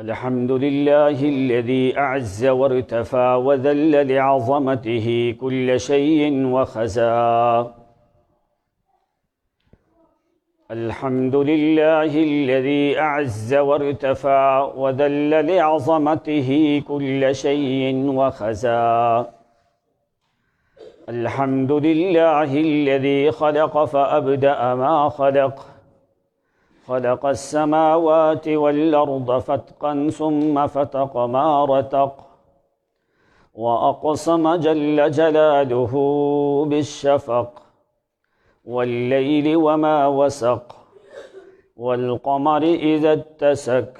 الحمد لله الذي أعز وارتفع وذل لعظمته كل شيء وخزا. الحمد لله الذي أعز وارتفع وذل لعظمته كل شيء وخزا. الحمد لله الذي خلق فأبدأ ما خلق، خلق السماوات والأرض فتقا ثم فتق ما رتق، وأقسم جل جلاله بالشفق والليل وما وسق، والقمر إذا اتسك،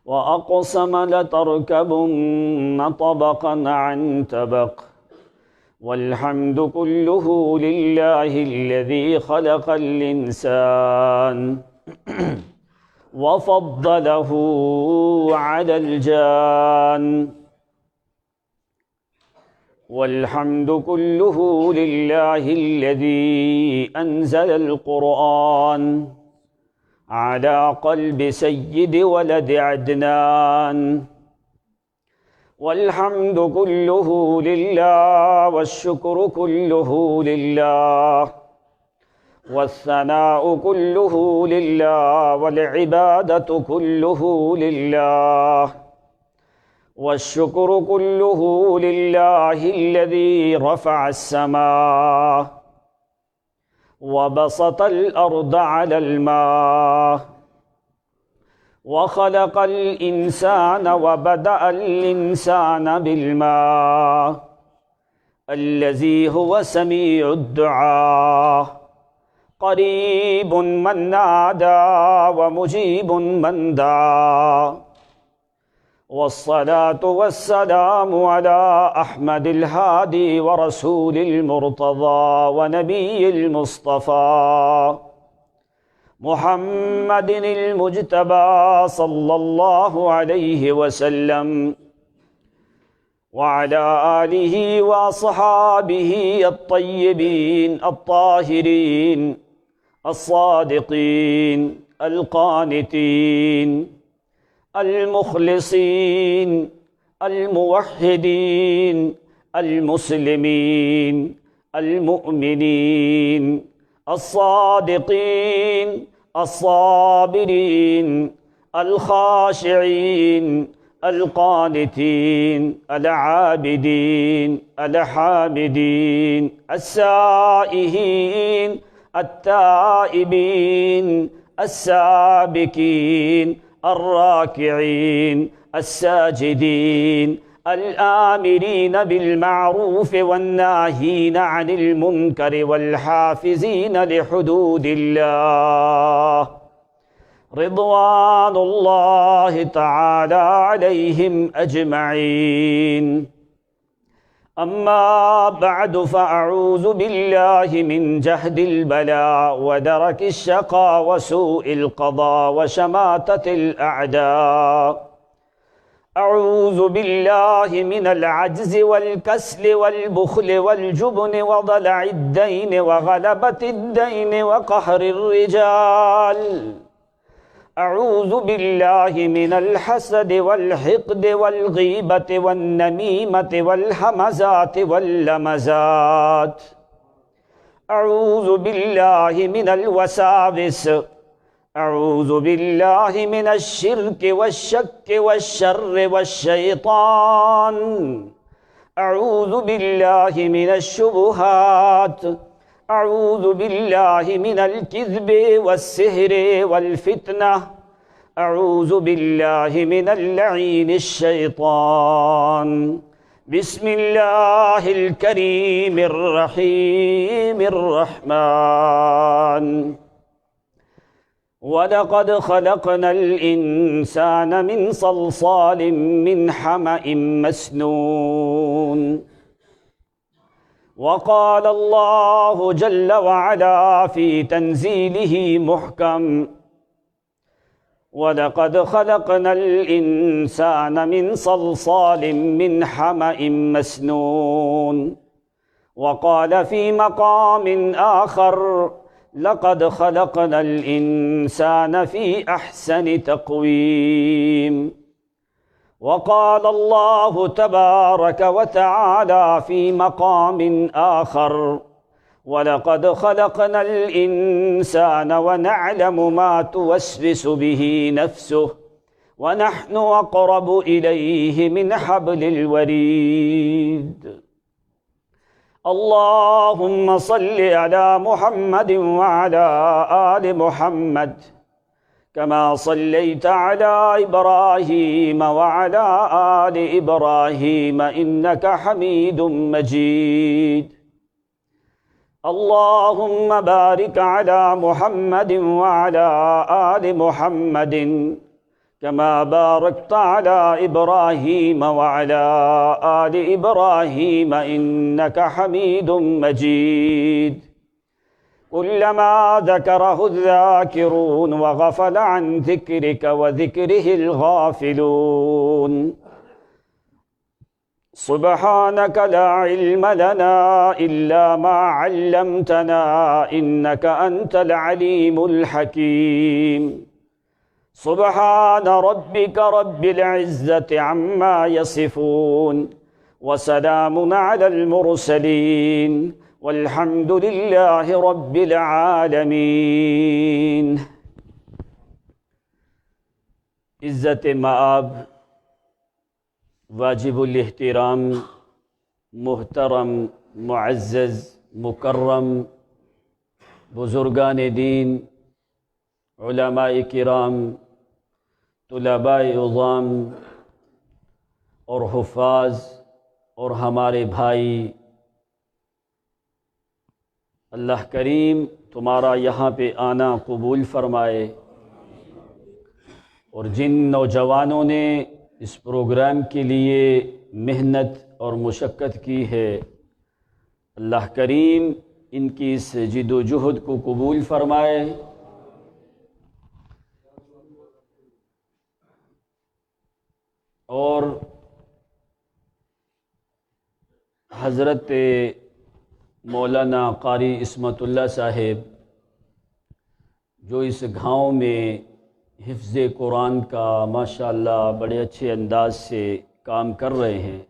وأقسم لتركبن طبقا عن طبق. والحمد كله لله الذي خلق الإنسان وفضله على الجان. والحمد كله لله الذي أنزل القرآن على قلب سيد ولد عدنان. والحمد كله لله والشكر كله لله والثناء كله لله والعبادة كله لله والشكر كله لله الذي رفع السماء وبسط الأرض على الماء وخلق الإنسان وبدأ الإنسان بالماء الذي هو سميع الدعاء، قريب من نادى ومجيب من دعا. والصلاة والسلام على أحمد الهادي ورسول المرتضى ونبي المصطفى محمد المجتبى صلى الله عليه وسلم، وعلى آله وأصحابه الطيبين الطاهرين الصادقين القانتين المخلصين الموحدين المسلمين المؤمنين الصادقين الصابرين الخاشعين القانتين العابدين الحامدين السائحين التائبين السابكين الراكعين الساجدين الآمرين بالمعروف والناهين عن المنكر والحافظين لحدود الله رضوان الله تعالى عليهم أجمعين. أما بعد، فأعوذ بالله من جهد البلاء ودرك الشقاء وسوء القضاء وشماتة الأعداء. أعوذ بالله من العجز والكسل والبخل والجبن وضلع الدين وغلبة الدين وقهر الرجال. أعوذ بالله من الحسد والحقد والغيبة والنميمة والهمزات واللمزات. أعوذ بالله من الوساوس. أعوذ بالله من الشرك والشك والشر والشيطان. أعوذ بالله من الشبهات. أعوذ بالله من الكذب والسحر والفتنة. أعوذ بالله من اللعين الشيطان. بسم الله الكريم الرحيم الرحمن. ولقد خلقنا الإنسان من صلصال من حمأ مسنون. وقال الله جل وعلا في تنزيله محكم ولقد خلقنا الإنسان من صلصال من حمأ مسنون وقال في مقام آخر لقد خلقنا الإنسان في أحسن تقويم وقال الله تبارك وتعالى في مقام آخر ولقد خلقنا الإنسان ونعلم ما توسوس به نفسه ونحن أقرب إليه من حبل الوريد اللهم صل على محمد وعلى آل محمد كما صليت على إبراهيم وعلى آل إبراهيم إنك حميد مجيد اللهم بارك على محمد وعلى آل محمد كما باركت على إبراهيم وعلى آل إبراهيم إنك حميد مجيد كلما ذكره الذاكرون وغفل عن ذكرك وذكره الغافلون سبحانك لا علم لنا إلا ما علمتنا إنك أنت العليم الحكيم سبحان ربك رب العزة عما يصفون وسلام على المرسلين والحمد لله رب العالمین۔ عزت مآب، واجب الاحترام، محترم، معزز، مکرم بزرگان دین، علماء کرام، طلباء عظام اور حفاظ اور ہمارے بھائی، اللہ کریم تمہارا یہاں پہ آنا قبول فرمائے، اور جن نوجوانوں نے اس پروگرام کے لیے محنت اور مشقت کی ہے، اللہ کریم ان کی اس جد و جہد کو قبول فرمائے، اور حضرت مولانا قاری عصمت اللہ صاحب جو اس گاؤں میں حفظ قرآن کا ماشاءاللہ بڑے اچھے انداز سے کام کر رہے ہیں،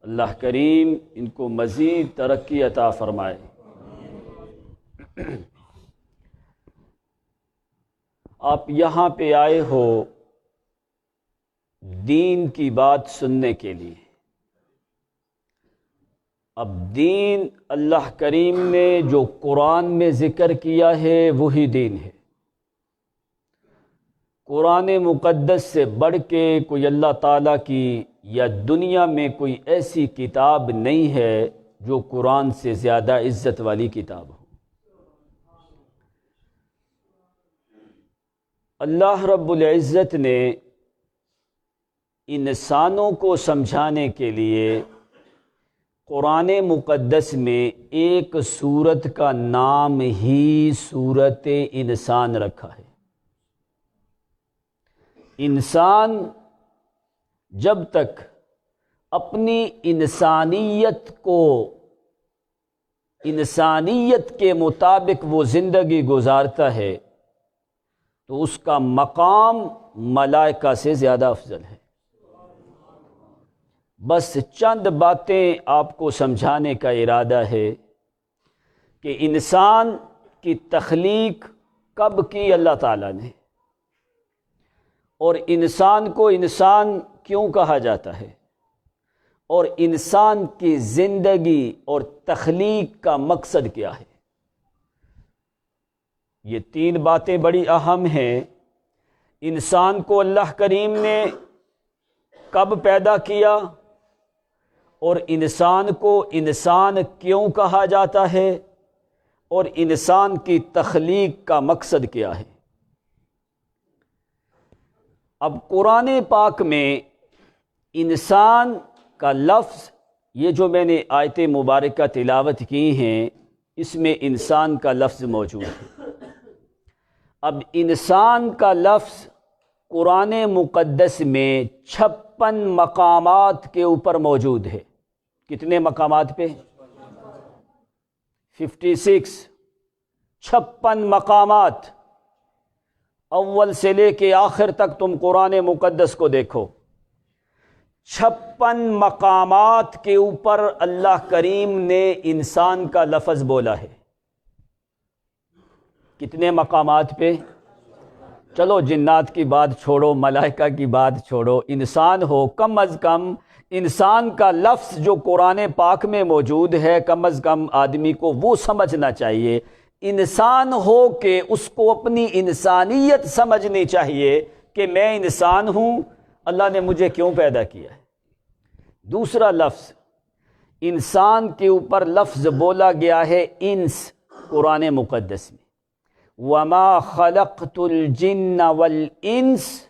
اللہ کریم ان کو مزید ترقی عطا فرمائے۔ آپ یہاں پہ آئے ہو دین کی بات سننے کے لیے۔ اب دین اللہ کریم نے جو قرآن میں ذکر کیا ہے وہی دین ہے۔ قرآن مقدس سے بڑھ کے کوئی اللہ تعالیٰ کی یا دنیا میں کوئی ایسی کتاب نہیں ہے جو قرآن سے زیادہ عزت والی کتاب ہو۔ اللہ رب العزت نے انسانوں کو سمجھانے کے لیے قرآن مقدس میں ایک سورت کا نام ہی سورت انسان رکھا ہے۔ انسان جب تک اپنی انسانیت کے مطابق وہ زندگی گزارتا ہے تو اس کا مقام ملائکہ سے زیادہ افضل ہے۔ بس چند باتیں آپ کو سمجھانے کا ارادہ ہے کہ انسان کی تخلیق کب کی اللہ تعالیٰ نے، اور انسان کو انسان کیوں کہا جاتا ہے، اور انسان کی زندگی اور تخلیق کا مقصد کیا ہے۔ یہ تین باتیں بڑی اہم ہیں۔ انسان کو اللہ کریم نے کب پیدا کیا، اور انسان کو انسان کیوں کہا جاتا ہے، اور انسان کی تخلیق کا مقصد کیا ہے۔ اب قرآن پاک میں انسان کا لفظ یہ جو میں نے آیت مبارکہ تلاوت کی ہیں اس میں انسان کا لفظ موجود ہے۔ اب انسان کا لفظ قرآن مقدس میں 56 مقامات کے اوپر موجود ہے۔ کتنے مقامات پہ؟ 56، 56 مقامات۔ اول سے لے کے آخر تک تم قرآن مقدس کو دیکھو، 56 مقامات کے اوپر اللہ کریم نے انسان کا لفظ بولا ہے۔ کتنے مقامات پہ؟ چلو جنات کی بات چھوڑو، ملائکہ کی بات چھوڑو، انسان ہو، کم از کم انسان کا لفظ جو قرآن پاک میں موجود ہے کم از کم آدمی کو وہ سمجھنا چاہیے۔ انسان ہو کہ اس کو اپنی انسانیت سمجھنی چاہیے کہ میں انسان ہوں، اللہ نے مجھے کیوں پیدا کیا ہے۔ دوسرا لفظ، انسان کے اوپر لفظ بولا گیا ہے انس قرآن مقدس میں، وَمَا خَلَقْتُ الْجِنَّ وَالْإِنسَ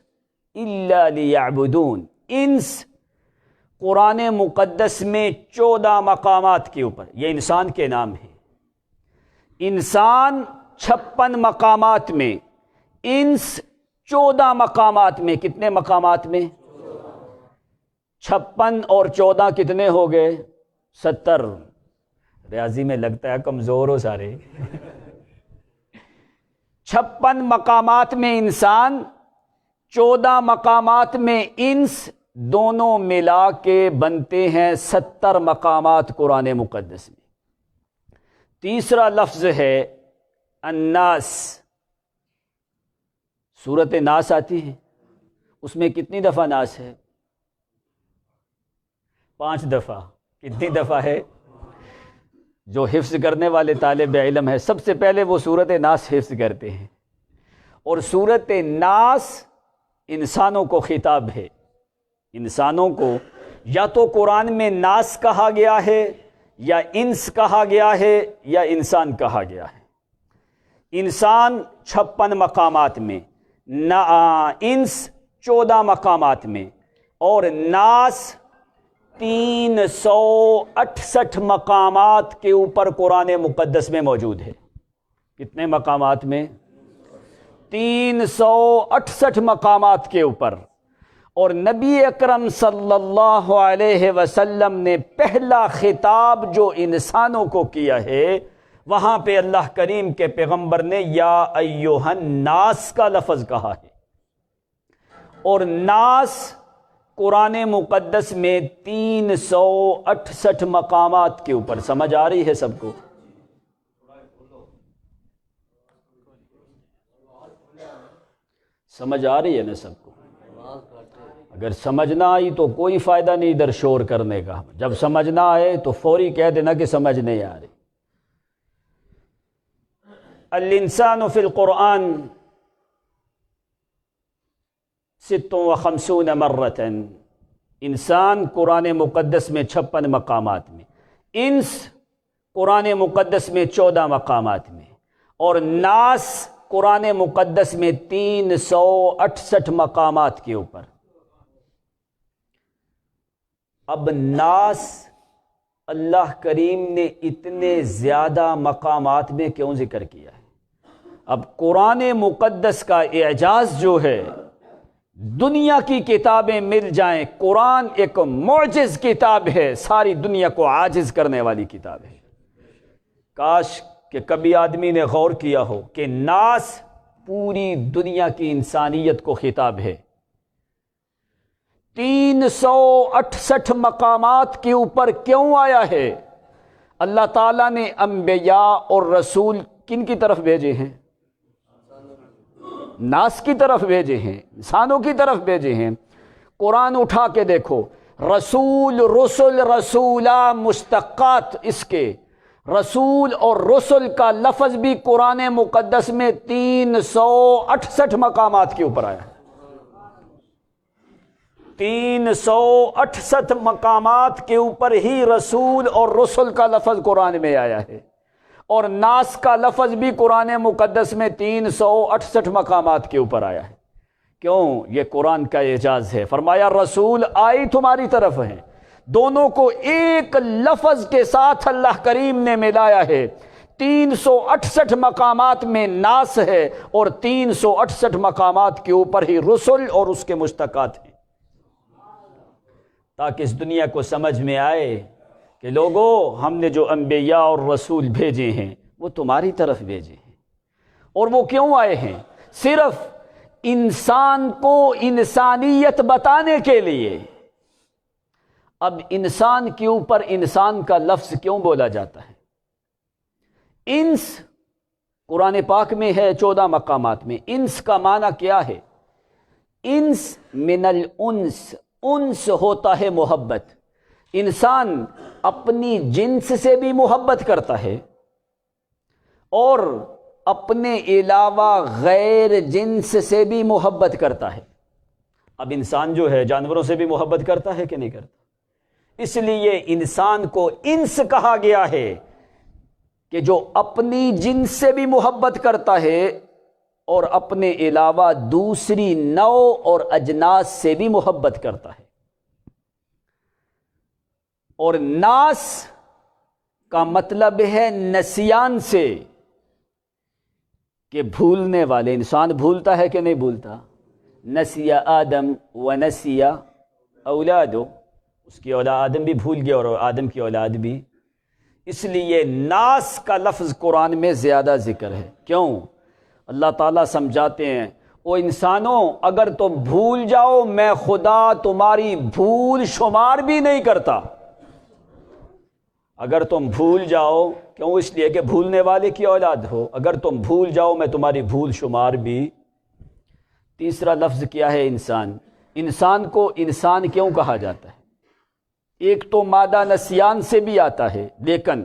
إِلَّا لِيَعْبُدُونَ۔ انس قرآن مقدس میں 14 مقامات کے اوپر، یہ انسان کے نام ہے۔ انسان 56 مقامات میں، انس 14 مقامات میں۔ کتنے مقامات میں؟ 56 اور 14 کتنے ہو گئے؟ 70۔ ریاضی میں لگتا ہے کمزور ہو سارے۔ 56 مقامات میں انسان، 14 مقامات میں انس، دونوں ملا کے بنتے ہیں 70 مقامات قرآن مقدس میں۔ تیسرا لفظ ہے الناس۔ سورۃ ناس آتی ہے، اس میں کتنی دفعہ ناس ہے؟ 5 دفعہ۔ کتنی دفعہ ہے؟ جو حفظ کرنے والے طالب علم ہے سب سے پہلے وہ سورۃ ناس حفظ کرتے ہیں، اور سورۃ ناس انسانوں کو خطاب ہے۔ انسانوں کو یا تو قرآن میں ناس کہا گیا ہے، یا انس کہا گیا ہے، یا انسان کہا گیا ہے۔ انسان 56 مقامات میں، انس 14 مقامات میں، اور ناس 368 مقامات کے اوپر قرآن مقدس میں موجود ہے۔ کتنے مقامات میں؟ 368 مقامات کے اوپر۔ اور نبی اکرم صلی اللہ علیہ وسلم نے پہلا خطاب جو انسانوں کو کیا ہے، وہاں پہ اللہ کریم کے پیغمبر نے یا ایھا الناس کا لفظ کہا ہے۔ اور ناس قرآن مقدس میں 368 مقامات کے اوپر۔ سمجھ آ رہی ہے سب کو؟ سمجھ آ رہی ہے نا سب کو؟ اگر سمجھ نہ آئی تو کوئی فائدہ نہیں ادھر شور کرنے کا، جب سمجھ نہ آئے تو فوری کہہ دینا کہ سمجھ نہیں آ رہی۔ الانسان فی القرآن 56 مرۃ۔ انسان قرآن مقدس میں 56 مقامات میں، انس قرآن مقدس میں 14 مقامات میں، اور ناس قرآن مقدس میں 368 مقامات کے اوپر۔ اب ناس اللہ کریم نے اتنے زیادہ مقامات میں کیوں ذکر کیا ہے؟ اب قرآن مقدس کا اعجاز جو ہے، دنیا کی کتابیں مل جائیں، قرآن ایک معجز کتاب ہے، ساری دنیا کو عاجز کرنے والی کتاب ہے۔ کاش کہ کبھی آدمی نے غور کیا ہو کہ ناس پوری دنیا کی انسانیت کو خطاب ہے۔ 368 مقامات کے اوپر کیوں آیا ہے؟ اللہ تعالیٰ نے انبیاء اور رسول کن کی طرف بھیجے ہیں؟ ناس کی طرف بھیجے ہیں، انسانوں کی طرف بھیجے ہیں۔ قرآن اٹھا کے دیکھو، رسول، رسل، رسولہ، مشتقات اس کے، رسول اور رسل کا لفظ بھی قرآن مقدس میں 368 مقامات کے اوپر آیا ہے۔ 368 مقامات کے اوپر ہی رسول اور رسل کا لفظ قرآن میں آیا ہے، اور ناس کا لفظ بھی قرآن مقدس میں 368 مقامات کے اوپر آیا ہے۔ کیوں؟ یہ قرآن کا اعجاز ہے۔ فرمایا رسول آئی تمہاری طرف ہیں، دونوں کو ایک لفظ کے ساتھ اللہ کریم نے ملایا ہے۔ 368 مقامات میں ناس ہے اور 368 مقامات کے اوپر ہی رسل اور اس کے مشتقات ہیں، تاکہ اس دنیا کو سمجھ میں آئے کہ لوگوں، ہم نے جو انبیاء اور رسول بھیجے ہیں وہ تمہاری طرف بھیجے ہیں، اور وہ کیوں آئے ہیں؟ صرف انسان کو انسانیت بتانے کے لیے۔ اب انسان کے اوپر انسان کا لفظ کیوں بولا جاتا ہے؟ انس قرآن پاک میں ہے 14 مقامات میں۔ انس کا معنی کیا ہے؟ انس من الانس، انس ہوتا ہے محبت۔ انسان اپنی جنس سے بھی محبت کرتا ہے اور اپنے علاوہ غیر جنس سے بھی محبت کرتا ہے۔ اب انسان جو ہے جانوروں سے بھی محبت کرتا ہے کہ نہیں کرتا؟ اس لیے انسان کو انس کہا گیا ہے کہ جو اپنی جنس سے بھی محبت کرتا ہے اور اپنے علاوہ دوسری نوع اور اجناس سے بھی محبت کرتا ہے۔ اور ناس کا مطلب ہے نسیان سے، کہ بھولنے والے۔ انسان بھولتا ہے کہ نہیں بھولتا؟ نسی آدم و نسی اولادو، اس کی اولاد آدم بھی بھول گیا اور آدم کی اولاد بھی۔ اس لیے ناس کا لفظ قرآن میں زیادہ ذکر ہے۔ کیوں؟ اللہ تعالیٰ سمجھاتے ہیں، او انسانوں، اگر تم بھول جاؤ میں خدا تمہاری بھول شمار بھی نہیں کرتا۔ اگر تم بھول جاؤ، کیوں؟ اس لیے کہ بھولنے والے کی اولاد ہو۔ اگر تم بھول جاؤ میں تمہاری بھول شمار بھی۔ تیسرا لفظ کیا ہے؟ انسان۔ انسان کو انسان کیوں کہا جاتا ہے؟ ایک تو مادہ نسیان سے بھی آتا ہے، لیکن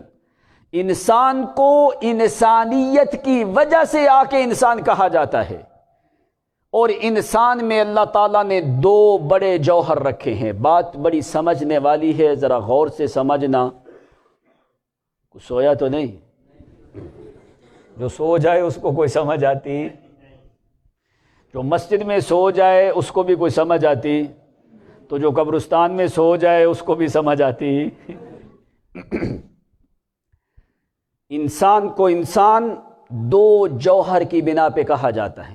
انسان کو انسانیت کی وجہ سے آ کے انسان کہا جاتا ہے۔ اور انسان میں اللہ تعالیٰ نے 2 بڑے جوہر رکھے ہیں۔ بات بڑی سمجھنے والی ہے، ذرا غور سے سمجھنا۔ سویا تو نہیں؟ جو سو جائے اس کو کوئی سمجھ آتی؟ جو مسجد میں سو جائے اس کو بھی کوئی سمجھ آتی؟ تو جو قبرستان میں سو جائے اس کو بھی سمجھ آتی؟ انسان کو انسان 2 جوہر کی بنا پہ کہا جاتا ہے،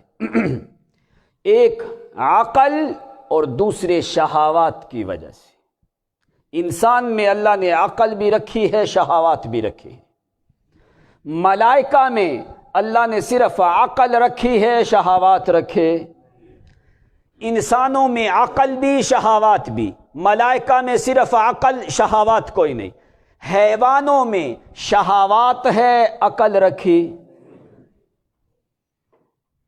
ایک عقل اور دوسرے شہوات کی وجہ سے۔ انسان میں اللہ نے عقل بھی رکھی ہے، شہوات بھی رکھی ہے۔ ملائکہ میں اللہ نے صرف عقل رکھی ہے، شہوات رکھے۔ انسانوں میں عقل بھی شہوات بھی، ملائکہ میں صرف عقل، شہوات کوئی نہیں۔ حیوانوں میں شہوات ہے، عقل رکھی۔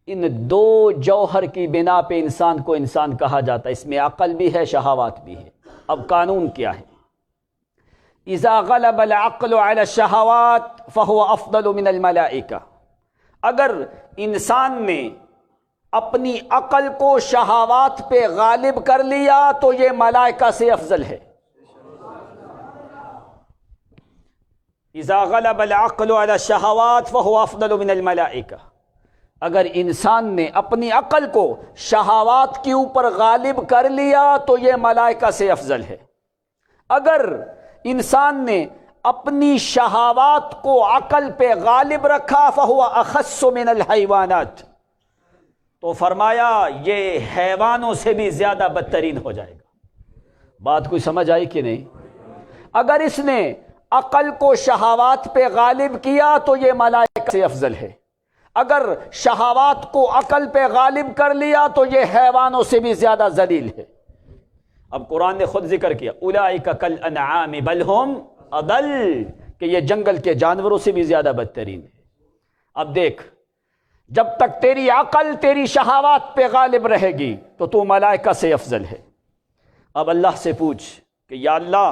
ان 2 جوہر کی بنا پہ انسان کو انسان کہا جاتا ہے۔ اس میں عقل بھی ہے، شہوات بھی ہے۔ اب قانون کیا ہے؟ اذا غلب العقل على الشہوات فهو افضل من الملائکہ۔ اگر انسان نے اپنی عقل کو شہوات پہ غالب کر لیا تو یہ ملائکہ سے افضل ہے۔ اذا غلب العقل على الشہوات فهو افضل من الملائکہ۔ اگر انسان نے اپنی عقل کو شہوات کے اوپر غالب کر لیا تو یہ ملائکہ سے افضل ہے۔ اگر انسان نے اپنی شہوات کو عقل پہ غالب رکھا فہو اخص من الحیوانات، تو فرمایا یہ حیوانوں سے بھی زیادہ بدترین ہو جائے گا۔ بات کوئی سمجھ آئی کہ نہیں؟ اگر اس نے عقل کو شہوات پہ غالب کیا تو یہ ملائکہ سے افضل ہے۔ اگر شہوات کو عقل پہ غالب کر لیا تو یہ حیوانوں سے بھی زیادہ ذلیل ہے۔ اب قرآن نے خود ذکر کیا، اولئک کالانعام بل ہم اضل، کہ یہ جنگل کے جانوروں سے بھی زیادہ بدترین ہے۔ اب دیکھ، جب تک تیری عقل تیری شہوات پہ غالب رہے گی تو تو ملائکہ سے افضل ہے۔ اب اللہ سے پوچھ کہ یا اللہ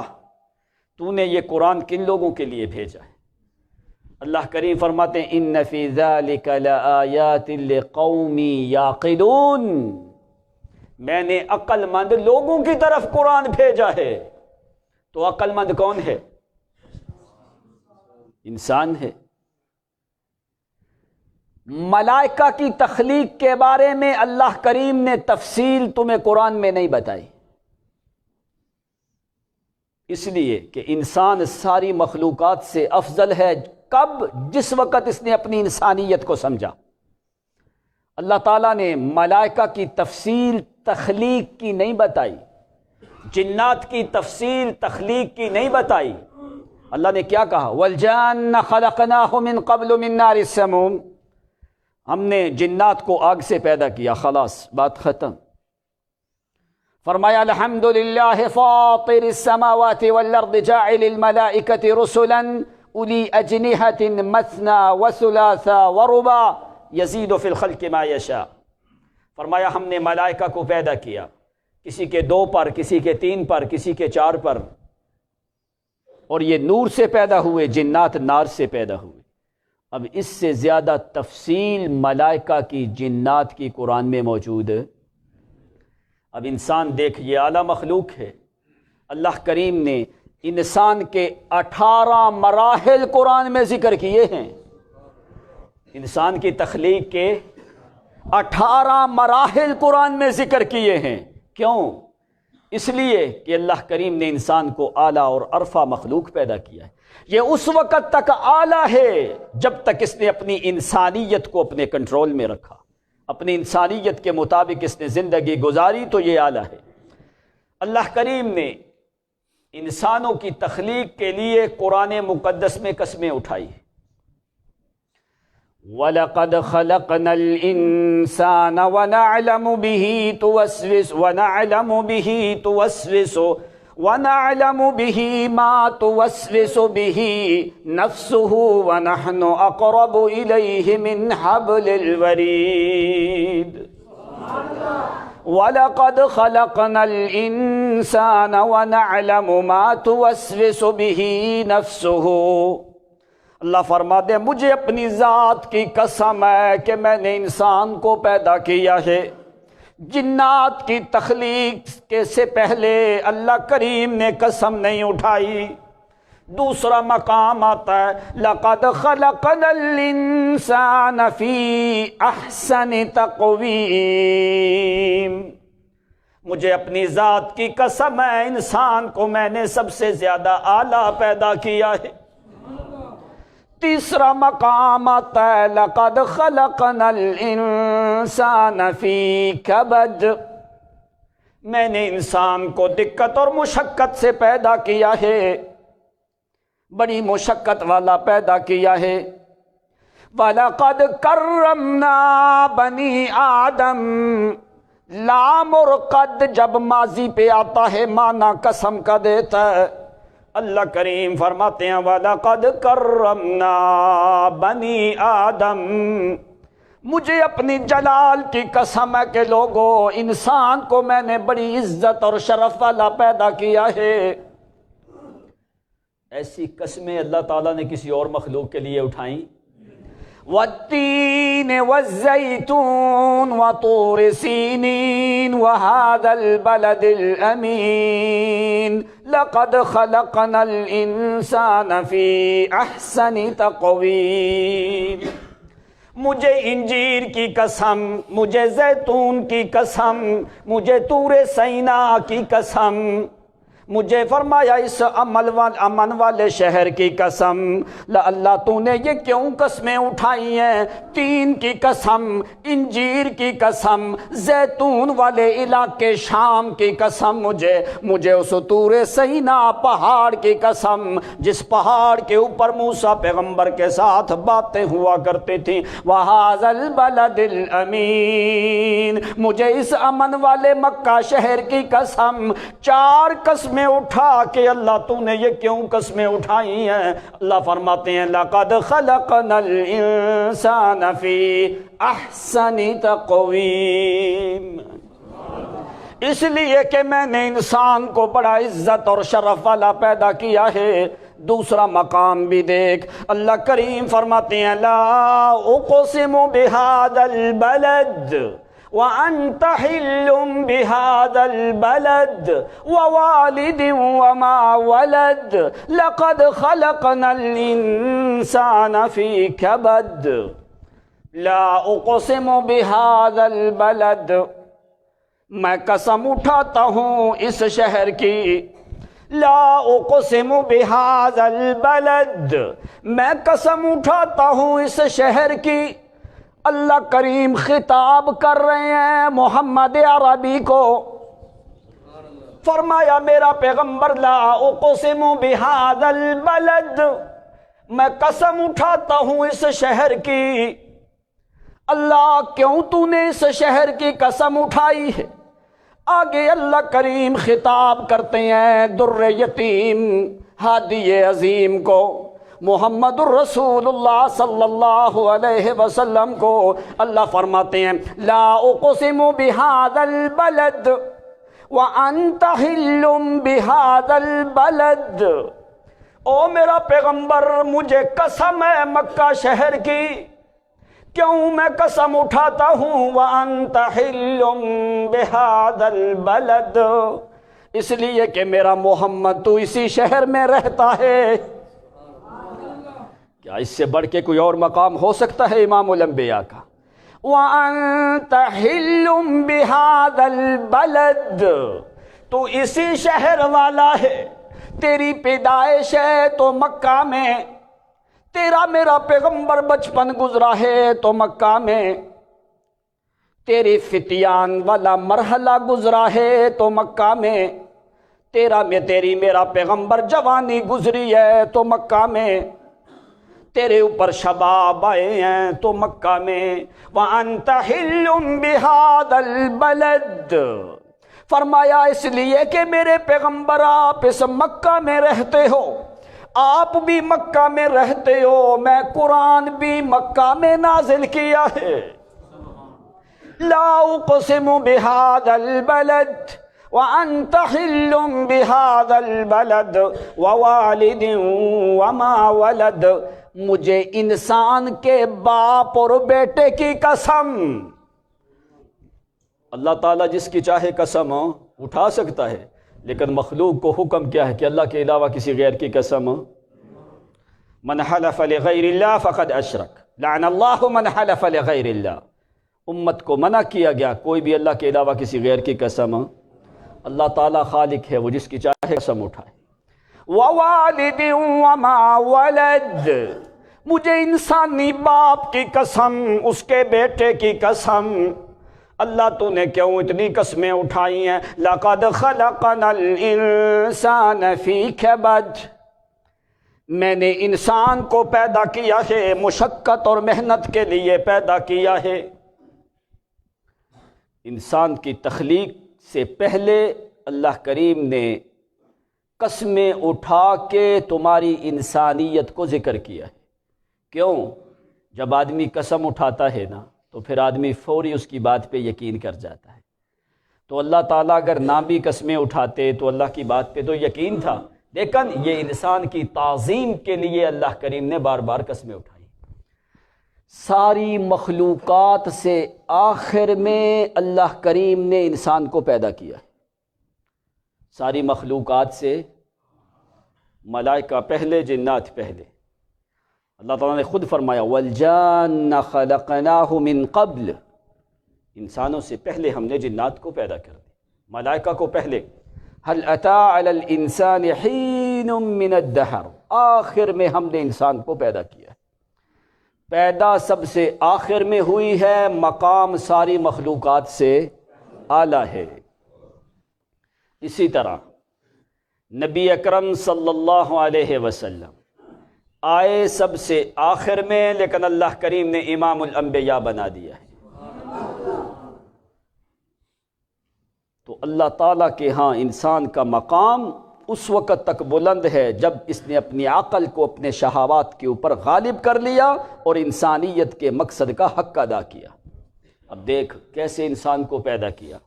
تو نے یہ قرآن کن لوگوں کے لیے بھیجا ہے؟ اللہ کریم فرماتے ہیں ان فی ذلک لآیات لقوم یعقلون، میں نے عقل مند لوگوں کی طرف قرآن بھیجا ہے۔ تو عقل مند کون ہے؟ انسان ہے۔ ملائکہ کی تخلیق کے بارے میں اللہ کریم نے تفصیل تمہیں قرآن میں نہیں بتائی، اس لیے کہ انسان ساری مخلوقات سے افضل ہے کب؟ جس وقت اس نے اپنی انسانیت کو سمجھا۔ اللہ تعالیٰ نے ملائکہ کی تفصیل تخلیق کی نہیں بتائی، جنات کی تفصیل تخلیق کی نہیں بتائی۔ اللہ نے کیا کہا؟ وَالْجَانَّ خَلَقْنَاهُ مِن قَبْلُ مِن نَارِ السَّمُومِ، ہم نے جنات کو آگ سے پیدا کیا، خلاص بات ختم۔ فرمایا الحمدللہ فاطر السماوات والارض جاعل الملائکۃ رسلا اولی اجنحۃ مثنی وثلاث ورباع یزید فی الخلق ما یشاء۔ فرمایا ہم نے ملائکہ کو پیدا کیا، کسی کے 2 پر، کسی کے 3 پر، کسی کے 4 پر، اور یہ نور سے پیدا ہوئے، جنات نار سے پیدا ہوئے۔ اب اس سے زیادہ تفصیل ملائکہ کی، جنات کی قرآن میں موجود ہے۔ اب انسان دیکھ، یہ اعلیٰ مخلوق ہے، اللہ کریم نے انسان کے 18 مراحل قرآن میں ذکر کیے ہیں۔ انسان کی تخلیق کے 18 مراحل قرآن میں ذکر کیے ہیں۔ کیوں؟ اس لیے کہ اللہ کریم نے انسان کو اعلیٰ اور عرفہ مخلوق پیدا کیا ہے۔ یہ اس وقت تک اعلیٰ ہے جب تک اس نے اپنی انسانیت کو اپنے کنٹرول میں رکھا، اپنی انسانیت کے مطابق اس نے زندگی گزاری، تو یہ اعلیٰ ہے۔ اللہ کریم نے انسانوں کی تخلیق کے لیے قرآن مقدس میں قسمیں اٹھائی۔ وَلَقَدْ خَلَقْنَا الْإِنسَانَ وَنَعْلَمُ بِهِ مَا توسوس به نفسه ونحن أقرب إليه من حبل الوريد وَلَقَدْ خَلَقْنَا الْإِنسَانَ وَنَعْلَمُ مَا توسوس به نفسه۔ اللہ فرماتے ہیں مجھے اپنی ذات کی قسم ہے کہ میں نے انسان کو پیدا کیا ہے۔ جنات کی تخلیق کے سے پہلے اللہ کریم نے قسم نہیں اٹھائی۔ دوسرا مقام آتا ہے لَقَدْ خَلَقْنَا الْإِنسَانَ فِي أَحْسَنِ تَقْوِيمٍ، مجھے اپنی ذات کی قسم ہے انسان کو میں نے سب سے زیادہ اعلیٰ پیدا کیا ہے۔ تیسرا مقام آتا ہے لَقَدْ خَلَقْنَا الْإِنسَانَ فِي كَبَدٍ، میں نے انسان کو دقت اور مشقت سے پیدا کیا ہے، بڑی مشقت والا پیدا کیا ہے۔ وَلَقَدْ كَرَّمْنَا بَنِي آدَمَ، لام اور قد جب ماضی پہ آتا ہے معنی قسم کا دیتا ہے۔ اللہ کریم فرماتے ہیں وَلَقَدْ كَرَّمْنَا بَنِي آدَمَ، مجھے اپنی جلال کی قسم ہے کہ لوگوں انسان کو میں نے بڑی عزت اور شرف والا پیدا کیا ہے۔ ایسی قسمیں اللہ تعالیٰ نے کسی اور مخلوق کے لیے اٹھائیں؟ وَالتِّينِ وَالزَّيْتُونِ وَطُورِ سِينِينَ وَهَذَا الْبَلَدِ الْأَمِينِ لَقَدْ خَلَقْنَا الْإِنسَانَ فِي أَحْسَنِ تَقْوِيمٍ، مجھے انجیر کی قسم، مجھے زیتون کی قسم، مجھے طور سینا کی قسم، مجھے فرمایا اس امن والے شہر کی قسم۔ اللہ تو نے یہ کیوں قسمیں اٹھائی ہیں؟ تین کی قسم، انجیر کی قسم، زیتون والے علاقے شام کی قسم، مجھے اس طور سینا پہاڑ کی قسم جس پہاڑ کے اوپر موسیٰ پیغمبر کے ساتھ باتیں ہوا کرتی تھیں۔ وَهَذَا الْبَلَدِ الْأَمِينَ، مجھے اس امن والے مکہ شہر کی قسم۔ 4 قسمیں اٹھا کہ اللہ تو نے یہ کیوں قسمیں اٹھائی ہیں؟ اللہ فرماتے ہیں لَقَدْ خَلَقْنَا الْإِنسَانَ فِي أَحْسَنِ تَقْوِيمٍ، اس لیے کہ میں نے انسان کو بڑا عزت اور شرف والا پیدا کیا ہے۔ دوسرا مقام بھی دیکھ، اللہ کریم فرماتے ہیں لا اقسم بهذا البلد وَأَنْتَ حِلٌّ بِهَذَا الْبَلَدِ وَوَالِدٍ وَمَا وَلَدَ لَقَدْ خَلَقْنَا الْإِنسَانَ فِي كَبَدٍ لا اقسم بهذا البلد، میں قسم اٹھاتا ہوں اس شہر کی، لا اقسم بہذا البلد، میں قسم اٹھاتا ہوں اس شہر کی۔ اللہ کریم خطاب کر رہے ہیں محمد عربی کو، فرمایا میرا پیغمبر لا اقسم بہذا البلد، میں قسم اٹھاتا ہوں اس شہر کی۔ اللہ کیوں تو نے اس شہر کی قسم اٹھائی ہے؟ آگے اللہ کریم خطاب کرتے ہیں در یتیم ہادی عظیم کو، محمد الرسول اللہ صلی اللہ علیہ وسلم کو۔ اللہ فرماتے ہیں لا اقسم بہذا البلد وانت حل بہذا البلد، او میرا پیغمبر مجھے قسم ہے مکہ شہر کی۔ کیوں میں قسم اٹھاتا ہوں وانت حل بہذا البلد؟ اس لیے کہ میرا محمد تو اسی شہر میں رہتا ہے۔ کیا اس سے بڑھ کے کوئی اور مقام ہو سکتا ہے امام الانبیاء کا؟ وَأَنْتَ حِلٌّ بِهَذَا الْبَلَدِ، تو اسی شہر والا ہے، تیری پیدائش ہے تو مکہ میں، تیرا میرا پیغمبر بچپن گزرا ہے تو مکہ میں، تیری فتیان والا مرحلہ گزرا ہے تو مکہ میں، تیری میرا پیغمبر جوانی گزری ہے تو مکہ میں، تیرے اوپر شباب آئے ہیں تو مکہ میں۔ وَأَنْتَ حِلٌّ بِهَذَا الْبَلَدِ، فرمایا اس لیے کہ میرے پیغمبر آپ اس مکہ میں رہتے ہو، آپ بھی مکہ میں رہتے ہو، میں قرآن بھی مکہ میں نازل کیا ہے۔ لا اقسم بهذا البلد وانت حل بهذا البلد ووالد وما ولد، مجھے انسان کے باپ اور بیٹے کی قسم۔ اللہ تعالیٰ جس کی چاہے قسم اٹھا سکتا ہے، لیکن مخلوق کو حکم کیا ہے کہ اللہ کے علاوہ کسی غیر کی قسم۔ من حلف لغیر اللہ فقد اشرک، لعن اللہ من حلف لغیر اللہ۔ امت کو منع کیا گیا کوئی بھی اللہ کے علاوہ کسی غیر کی قسم، اللہ تعالیٰ خالق ہے، وہ جس کی چاہے قسم اٹھائے۔ ووالد وما ولد، مجھے انسانی باپ کی قسم، اس کے بیٹے کی قسم۔ اللہ تو نے کیوں اتنی قسمیں اٹھائی ہیں؟ لَقَدْ خَلَقَنَا الْإِنسَانَ فِي كَبَدٍ، میں نے انسان کو پیدا کیا ہے، مشقت اور محنت کے لیے پیدا کیا ہے۔ انسان کی تخلیق سے پہلے اللہ کریم نے قسمیں اٹھا کے تمہاری انسانیت کو ذکر کیا ہے۔ کیوں؟ جب آدمی قسم اٹھاتا ہے نا تو پھر آدمی فوری اس کی بات پہ یقین کر جاتا ہے۔ تو اللہ تعالیٰ اگر نہ بھی قسمیں اٹھاتے تو اللہ کی بات پہ تو یقین تھا، لیکن یہ انسان کی تعظیم کے لیے اللہ کریم نے بار بار قسمیں اٹھائی۔ ساری مخلوقات سے آخر میں اللہ کریم نے انسان کو پیدا کیا ہے۔ ساری مخلوقات سے ملائکہ پہلے، جنات پہلے۔ اللہ تعالیٰ نے خود فرمایا وَالْجَانَّ خَلَقْنَاهُ مِن قَبْلِ، انسانوں سے پہلے ہم نے جنات کو پیدا کر دیا، ملائکہ کو پہلے۔ هَلْ أَتَىٰ عَلَى الْإِنسَانِ حِينٌ مِّنَ الدَّهْرِ، آخر میں ہم نے انسان کو پیدا کیا ہے۔ پیدا سب سے آخر میں ہوئی ہے، مقام ساری مخلوقات سے اعلیٰ ہے۔ اسی طرح نبی اکرم صلی اللہ علیہ وسلم آئے سب سے آخر میں، لیکن اللہ کریم نے امام الانبیاء بنا دیا ہے۔ تو اللہ تعالیٰ کے ہاں انسان کا مقام اس وقت تک بلند ہے جب اس نے اپنی عقل کو اپنے شہوات کے اوپر غالب کر لیا اور انسانیت کے مقصد کا حق ادا کیا۔ اب دیکھ کیسے انسان کو پیدا کیا۔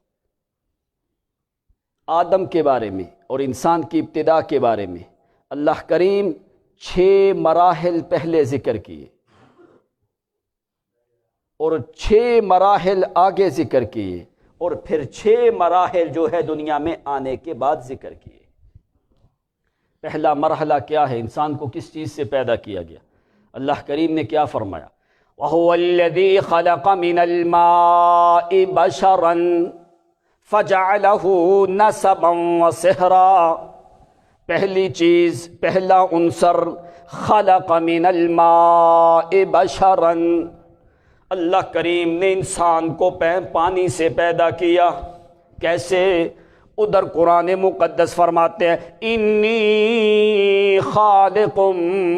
آدم کے بارے میں اور انسان کی ابتدا کے بارے میں اللہ کریم 6 مراحل پہلے ذکر کیے اور 6 مراحل آگے ذکر کیے، اور پھر 6 مراحل جو ہے دنیا میں آنے کے بعد ذکر کیے۔ پہلا مرحلہ کیا ہے؟ انسان کو کس چیز سے پیدا کیا گیا؟ اللہ کریم نے کیا فرمایا؟ وَهُوَ الَّذِي خَلَقَ مِنَ الْمَاءِ بَشَرًا فَجَعَلَهُ نَسَبًا وَصِهْرًا، پہلی چیز، پہلا عنصر، خلق من الماء بشرا، اللہ کریم نے انسان کو پانی سے پیدا کیا۔ کیسے؟ ادھر قرآن مقدس فرماتے ہیں انی خالق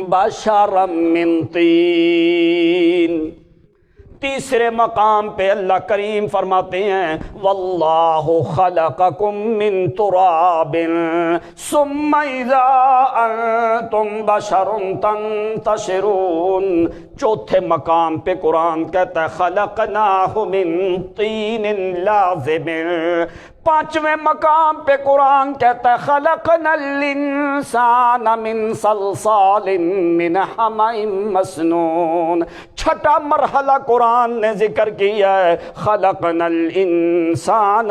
بشرا من طین۔ تیسرے مقام پہ اللہ کریم فرماتے ہیں واللہ خلقکم من تراب ثم اذا انتم بشر تنتشرون۔ چوتھے مقام پہ قرآن کہتا ہے خلقناہ من طین لازب۔ پانچویں مقام پہ قرآن کہتا ہے خلقنا الانسان من صلصال من حمأ مسنون۔ چھٹا مرحلہ قرآن نے ذکر کیا ہے خلقنا الانسان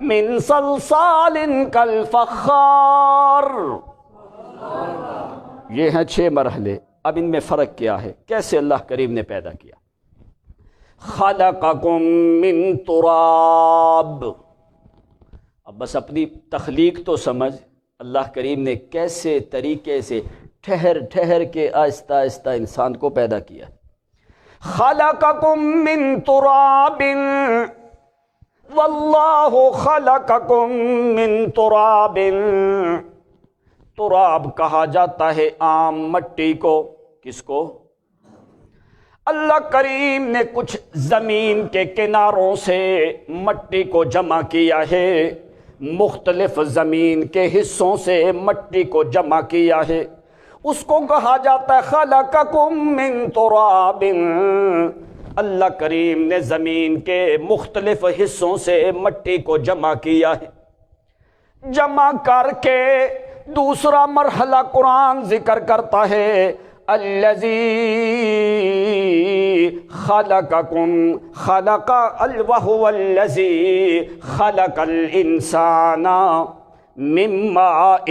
من صلصال کالفخار۔ یہ ہیں 6 مرحلے۔ اب ان میں فرق کیا ہے؟ کیسے اللہ کریم نے پیدا کیا؟ خلقکم من تراب۔ اب بس اپنی تخلیق تو سمجھ، اللہ کریم نے کیسے طریقے سے ٹھہر ٹھہر کے آہستہ آہستہ انسان کو پیدا کیا۔ خلقکم من تراب واللہ خلقکم من تراب۔ تراب کہا جاتا ہے عام مٹی کو۔ کس کو؟ اللہ کریم نے کچھ زمین کے کناروں سے مٹی کو جمع کیا ہے، مختلف زمین کے حصوں سے مٹی کو جمع کیا ہے، اس کو کہا جاتا ہے خلقکم من تراب۔ اللہ کریم نے زمین کے مختلف حصوں سے مٹی کو جمع کیا ہے۔ جمع کر کے دوسرا مرحلہ قرآن ذکر کرتا ہے الذی خلقکم خلق وہو الذی خلق الانسان من ماء۔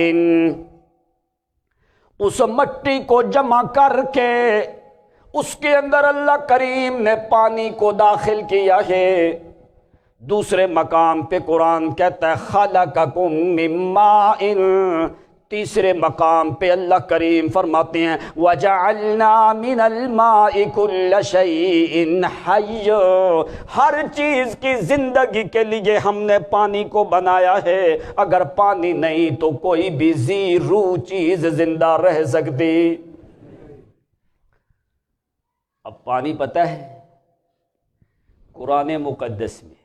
اس مٹی کو جمع کر کے اس کے اندر اللہ کریم نے پانی کو داخل کیا ہے۔ دوسرے مقام پہ قرآن کہتا ہے خلقکم من ماء۔ تیسرے مقام پہ اللہ کریم فرماتے ہیں وَجَعَلْنَا مِنَ الْمَاءِ كُلَّ شَيْءٍ حَيٍّ۔ ہر چیز کی زندگی کے لیے ہم نے پانی کو بنایا ہے۔ اگر پانی نہیں تو کوئی بھی زی روح چیز زندہ رہ سکتی۔ اب پانی پتہ ہے قرآن مقدس میں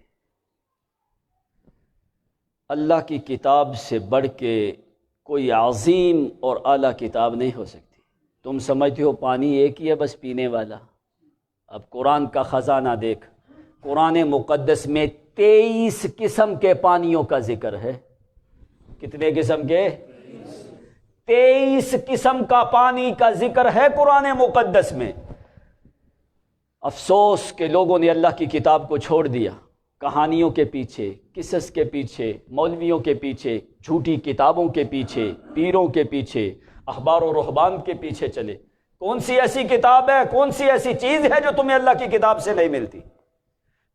اللہ کی کتاب سے بڑھ کے کوئی عظیم اور اعلیٰ کتاب نہیں ہو سکتی۔ تم سمجھتے ہو پانی ایک ہی ہے بس پینے والا؟ اب قرآن کا خزانہ دیکھ، قرآن مقدس میں 23 قسم کے پانیوں کا ذکر ہے۔ کتنے قسم کے؟ 23 قسم کا پانی کا ذکر ہے قرآن مقدس میں۔ افسوس کہ لوگوں نے اللہ کی کتاب کو چھوڑ دیا، کہانیوں کے پیچھے، قصص کے پیچھے، مولویوں کے پیچھے، جھوٹی کتابوں کے پیچھے، پیروں کے پیچھے، احبار و رہبان کے پیچھے چلے۔ کون سی ایسی کتاب ہے، کون سی ایسی چیز ہے جو تمہیں اللہ کی کتاب سے نہیں ملتی؟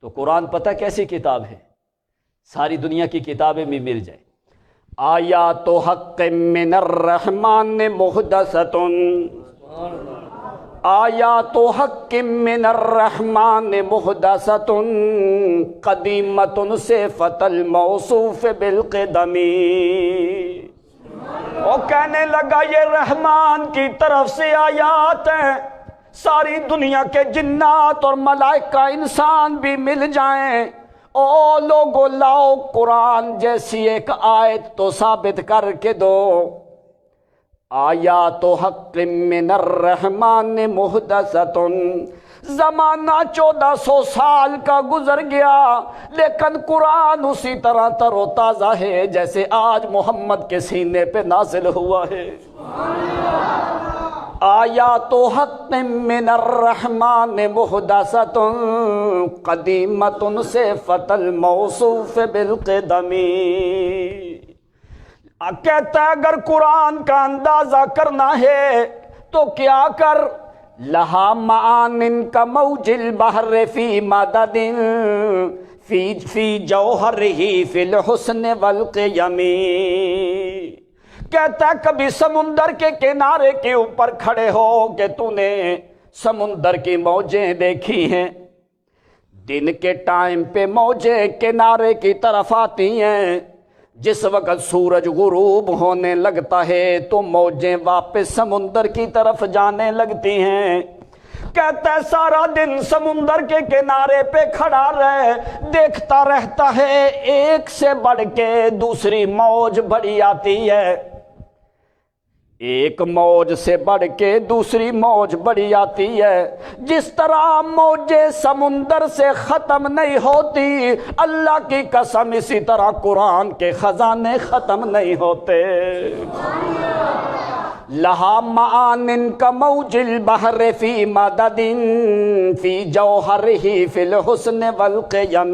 تو قرآن پتہ کیسی کتاب ہے؟ ساری دنیا کی کتابیں بھی مل جائیں۔ آیات حق من الرحمن محدثۃ، آیات حق من الرحمن محدثۃ قدیمۃ صفۃ الموصوف بالقدم۔ وہ کہنے لگا یہ رحمان کی طرف سے آیات ہیں، ساری دنیا کے جنات اور ملائکہ انسان بھی مل جائیں، او لوگو لاؤ قرآن جیسی ایک آیت تو ثابت کر کے دو۔ آیات حق من الرحمن محدثۃ۔ زمانہ 1400 سال کا گزر گیا لیکن قرآن اسی طرح تر و تازہ ہے جیسے آج محمد کے سینے پہ نازل ہوا ہے۔ آیات حق من الرحمن محدثۃ قدیمۃ صفۃ الموصوف بالقدم۔ کہتا ہے اگر قرآن کا اندازہ کرنا ہے تو کیا کر، لہا معان کا موج البحر فی مدد فی جوہرہ فی الحسن والقیم۔ کہتا ہے کبھی سمندر کے کنارے کے اوپر کھڑے ہو کہ تو نے سمندر کی موجیں دیکھی ہیں؟ دن کے ٹائم پہ موجیں کنارے کی طرف آتی ہیں، جس وقت سورج غروب ہونے لگتا ہے تو موجیں واپس سمندر کی طرف جانے لگتی ہیں۔ کہتا ہے سارا دن سمندر کے کنارے پہ کھڑا رہ دیکھتا رہتا ہے، ایک سے بڑھ کے دوسری موج بڑی آتی ہے، ایک موج سے بڑھ کے دوسری موج بڑی آتی ہے۔ جس طرح موجیں سمندر سے ختم نہیں ہوتی، اللہ کی قسم اسی طرح قرآن کے خزانے ختم نہیں ہوتے۔ لہا معان کموج البحر فی مدد فی جوہرہ فی الحسن والقیم۔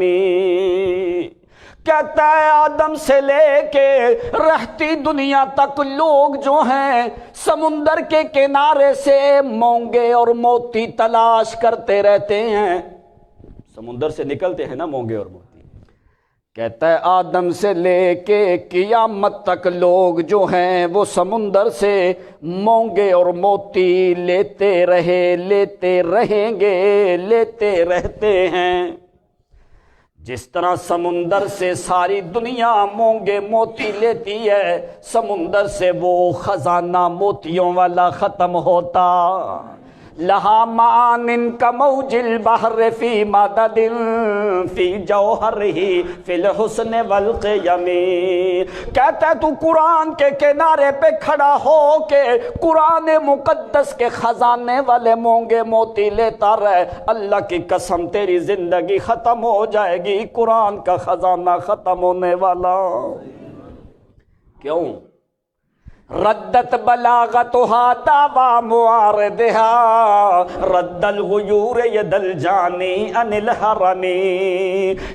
کہتا ہے آدم سے لے کے رہتی دنیا تک لوگ جو ہیں سمندر کے کنارے سے مونگے اور موتی تلاش کرتے رہتے ہیں۔ سمندر سے نکلتے ہیں نا مونگے اور موتی۔ کہتا ہے آدم سے لے کے قیامت تک لوگ جو ہیں وہ سمندر سے مونگے اور موتی لیتے رہیں گے، لیتے رہتے ہیں۔ جس طرح سمندر سے ساری دنیا مونگے موتی لیتی ہے، سمندر سے وہ خزانہ موتیوں والا ختم ہوتا۔ لہا معان کموج البحر فی مدد فی جوہرہ فی الحسن والقیم۔ کہتا ہے تو قرآن کے کنارے پہ کھڑا ہو کے قرآن مقدس کے خزانے والے مونگے موتی لیتا رہے، اللہ کی قسم تیری زندگی ختم ہو جائے گی، قرآن کا خزانہ ختم ہونے والا۔ کیوں؟ ردت بلاغتها دعوی معارضها رد الغیور ید الجانی عن الحرم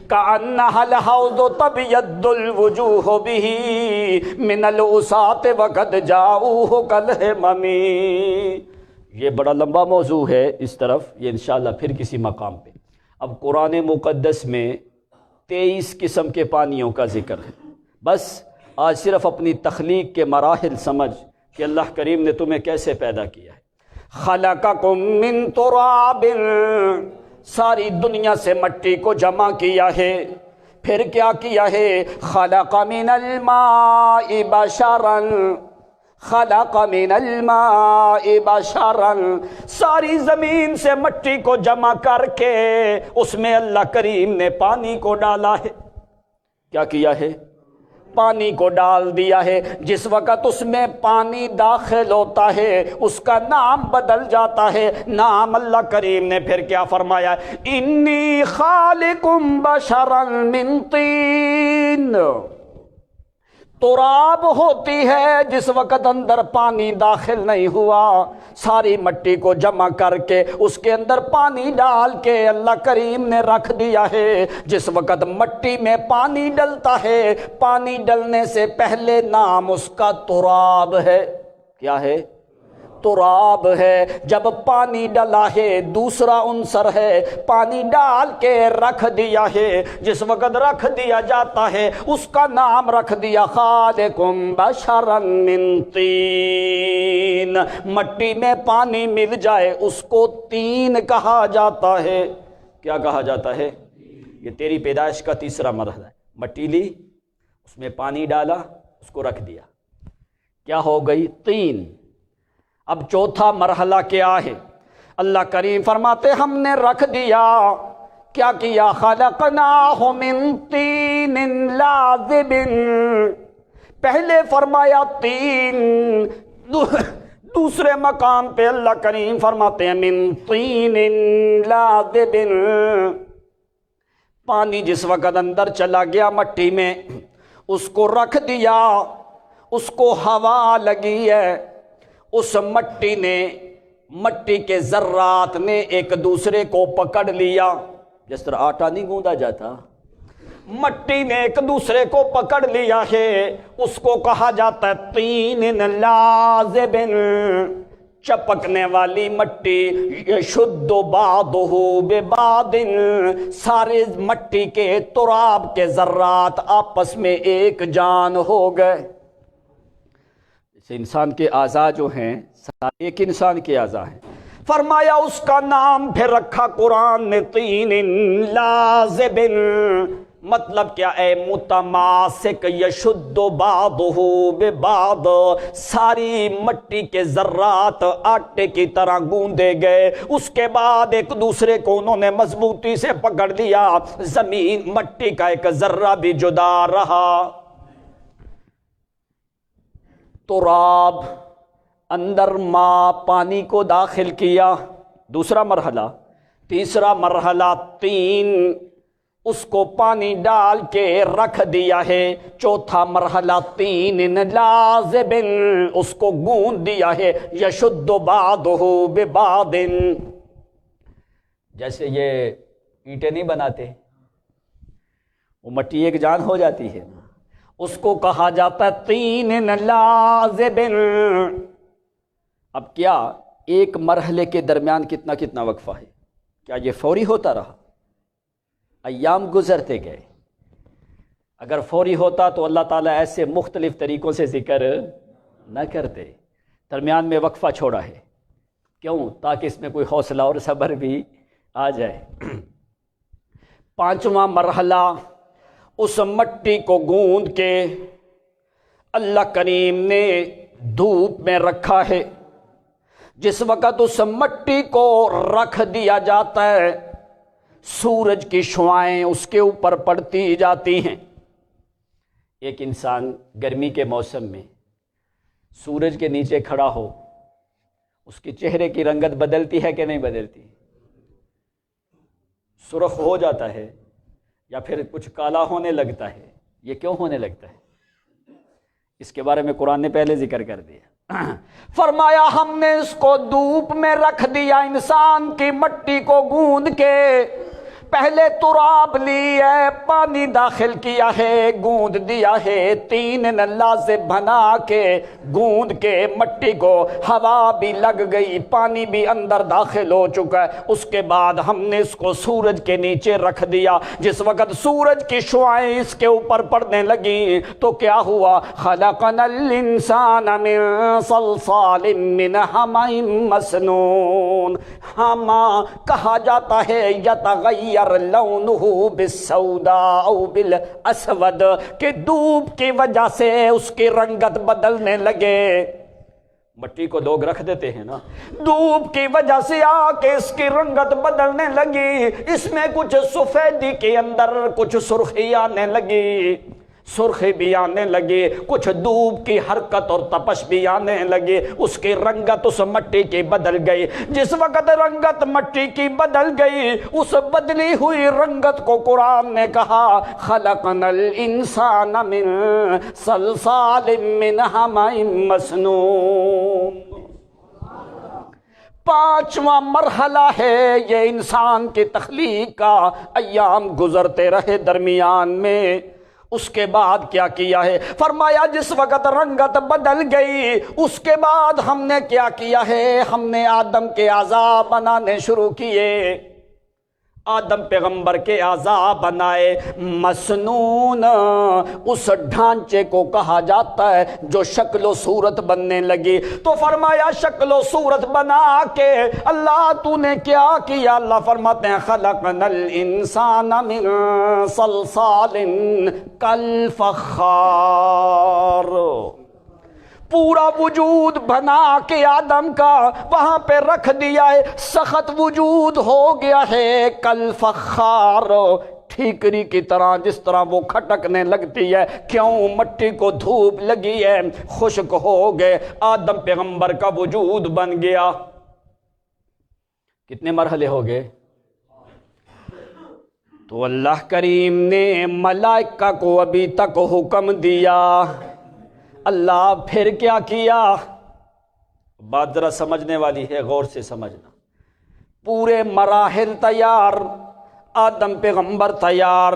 کأنها الحوض تبید الوجوہ به من العصاة وقد جاؤوہ کالہمم۔ یہ بڑا لمبا موضوع ہے اس طرف، یہ انشاءاللہ پھر کسی مقام پہ۔ اب قرآن مقدس میں 23 قسم کے پانیوں کا ذکر ہے۔ بس آج صرف اپنی تخلیق کے مراحل سمجھ کہ اللہ کریم نے تمہیں کیسے پیدا کیا ہے۔ خلقکم من تراب، ساری دنیا سے مٹی کو جمع کیا ہے، پھر کیا کیا ہے؟ خلق من الماء بشرا، خلق من الماء بشرا، ساری زمین سے مٹی کو جمع کر کے اس میں اللہ کریم نے پانی کو ڈالا ہے۔ کیا کیا ہے؟ پانی کو ڈال دیا ہے۔ جس وقت اس میں پانی داخل ہوتا ہے اس کا نام بدل جاتا ہے۔ نام اللہ کریم نے پھر کیا فرمایا؟ انی خالق بشرا من طین۔ تراب ہوتی ہے جس وقت اندر پانی داخل نہیں ہوا، ساری مٹی کو جمع کر کے اس کے اندر پانی ڈال کے اللہ کریم نے رکھ دیا ہے۔ جس وقت مٹی میں پانی ڈلتا ہے، پانی ڈلنے سے پہلے نام اس کا تراب ہے۔ کیا ہے؟ تراب ہے۔ جب پانی ڈلا ہے دوسرا عنصر ہے، پانی ڈال کے رکھ دیا ہے، جس وقت رکھ دیا جاتا ہے اس کا نام رکھ دیا خالقکم بشرا من طین۔ مٹی میں پانی مل جائے اس کو تین کہا جاتا ہے۔ کیا کہا جاتا ہے؟ یہ تیری پیدائش کا تیسرا مرحلہ ہے۔ مٹی لی، اس میں پانی ڈالا، اس کو رکھ دیا، کیا ہو گئی؟ طین۔ اب چوتھا مرحلہ کیا ہے؟ اللہ کریم فرماتے ہم نے رکھ دیا، کیا کیا؟ خلقناہ من طین لازب۔ پہلے فرمایا تین، دوسرے مقام پہ اللہ کریم فرماتے ہیں من طین لازب۔ پانی جس وقت اندر چلا گیا مٹی میں، اس کو رکھ دیا، اس کو ہوا لگی ہے، اس مٹی کے ذرات نے ایک دوسرے کو پکڑ لیا۔ جس طرح آٹا نہیں گوندا جاتا، مٹی نے ایک دوسرے کو پکڑ لیا ہے، اس کو کہا جاتا ہے طین لازب۔ چپکنے والی مٹی، یشد بعضہ ببعض، سارے مٹی کے تراب کے ذرات آپس میں ایک جان ہو گئے۔ جیسے انسان کے اعضاء جو ہیں ایک انسان کے اعضاء ہیں، فرمایا اس کا نام پھر رکھا قرآن نے طین لازب، مطلب کیا ہے؟ متماسک، یشد بعضہ ببعض، ساری مٹی کے ذرات آٹے کی طرح گوندے گئے، اس کے بعد ایک دوسرے کو انہوں نے مضبوطی سے پکڑ لیا، زمین مٹی کا ایک ذرہ بھی جدا رہا۔ تراب، اندر ماء، پانی کو داخل کیا، دوسرا مرحلہ۔ تیسرا مرحلہ طین، اس کو پانی ڈال کے رکھ دیا ہے۔ چوتھا مرحلہ طین لازب، اس کو گوندھ دیا ہے، یشد بعضہ ببعض، جیسے یہ اینٹیں نہیں بناتے، وہ مٹی ایک جان ہو جاتی ہے، اس کو کہا جاتا ہے طین لازب۔ اب کیا ایک مرحلے کے درمیان کتنا کتنا وقفہ ہے؟ کیا یہ فوری ہوتا رہا؟ ایام گزرتے گئے۔ اگر فوری ہوتا تو اللہ تعالیٰ ایسے مختلف طریقوں سے ذکر نہ کرتے، درمیان میں وقفہ چھوڑا ہے، کیوں؟ تاکہ اس میں کوئی حوصلہ اور صبر بھی آ جائے۔ پانچواں مرحلہ، اس مٹی کو گوندھ کے اللہ کریم نے دھوپ میں رکھا ہے۔ جس وقت اس مٹی کو رکھ دیا جاتا ہے، سورج کی شعاعیں اس کے اوپر پڑتی جاتی ہیں۔ ایک انسان گرمی کے موسم میں سورج کے نیچے کھڑا ہو، اس کے چہرے کی رنگت بدلتی ہے کہ نہیں بدلتی؟ سرخ ہو جاتا ہے یا پھر کچھ کالا ہونے لگتا ہے؟ یہ کیوں ہونے لگتا ہے؟ اس کے بارے میں قرآن نے پہلے ذکر کر دیا۔ فرمایا ہم نے اس کو دھوپ میں رکھ دیا، انسان کی مٹی کو گوندھ کے، پہلے تراب لی ہے، پانی داخل کیا ہے، گوندھ دیا ہے، طین لازب بنا کے گوندھ کے مٹی کو، ہوا بھی لگ گئی، پانی بھی اندر داخل ہو چکا ہے۔ اس کے بعد ہم نے اس کو سورج کے نیچے رکھ دیا۔ جس وقت سورج کی شعاعیں اس کے اوپر پڑنے لگیں تو کیا ہوا؟ خلقنا الانسان من صلصال من حمأ مسنون۔ حما کہا جاتا ہے یتغیر لونہ بالسوداء او بالاسود، کہ دھوپ کی وجہ سے اس کی رنگت بدلنے لگے۔ مٹی کو لوگ رکھ دیتے ہیں نا، دھوپ کی وجہ سے آ کے اس کی رنگت بدلنے لگی، اس میں کچھ سفیدی کے اندر کچھ سرخی آنے لگی، سرخی بھی آنے لگی، کچھ دھوپ کی حرکت اور تپش بھی آنے لگی، اس کی رنگت اس مٹی کی بدل گئی۔ جس وقت رنگت مٹی کی بدل گئی، اس بدلی ہوئی رنگت کو قرآن نے کہا خلقنا الانسان من صلصال من حمأ مسنون۔ پانچواں مرحلہ ہے یہ انسان کی تخلیق کا، ایام گزرتے رہے درمیان میں۔ اس کے بعد کیا کیا ہے؟ فرمایا جس وقت رنگت بدل گئی، اس کے بعد ہم نے کیا کیا ہے؟ ہم نے آدم کے اعضاء بنانے شروع کیے، آدم پیغمبر کے اعضاء بنائے، مسنون، اس ڈھانچے کو کہا جاتا ہے جو شکل و صورت بننے لگی۔ تو فرمایا شکل و صورت بنا کے اللہ تو نے کیا کیا؟ اللہ فرماتے ہیں خلقنا الانسان من صلصال کالفخار، پورا وجود بنا کے آدم کا وہاں پہ رکھ دیا ہے، سخت وجود ہو گیا ہے، کالفخار، ٹھیکری کی طرح، جس طرح وہ کھٹکنے لگتی ہے۔ کیوں؟ مٹی کو دھوپ لگی ہے، خشک ہو گئے، آدم پیغمبر کا وجود بن گیا۔ کتنے مرحلے ہو گئے؟ تو اللہ کریم نے ملائکہ کو ابھی تک حکم دیا، اللہ پھر کیا کیا؟ بات ذرا سمجھنے والی ہے، غور سے سمجھنا۔ پورے مراحل تیار، آدم پیغمبر تیار،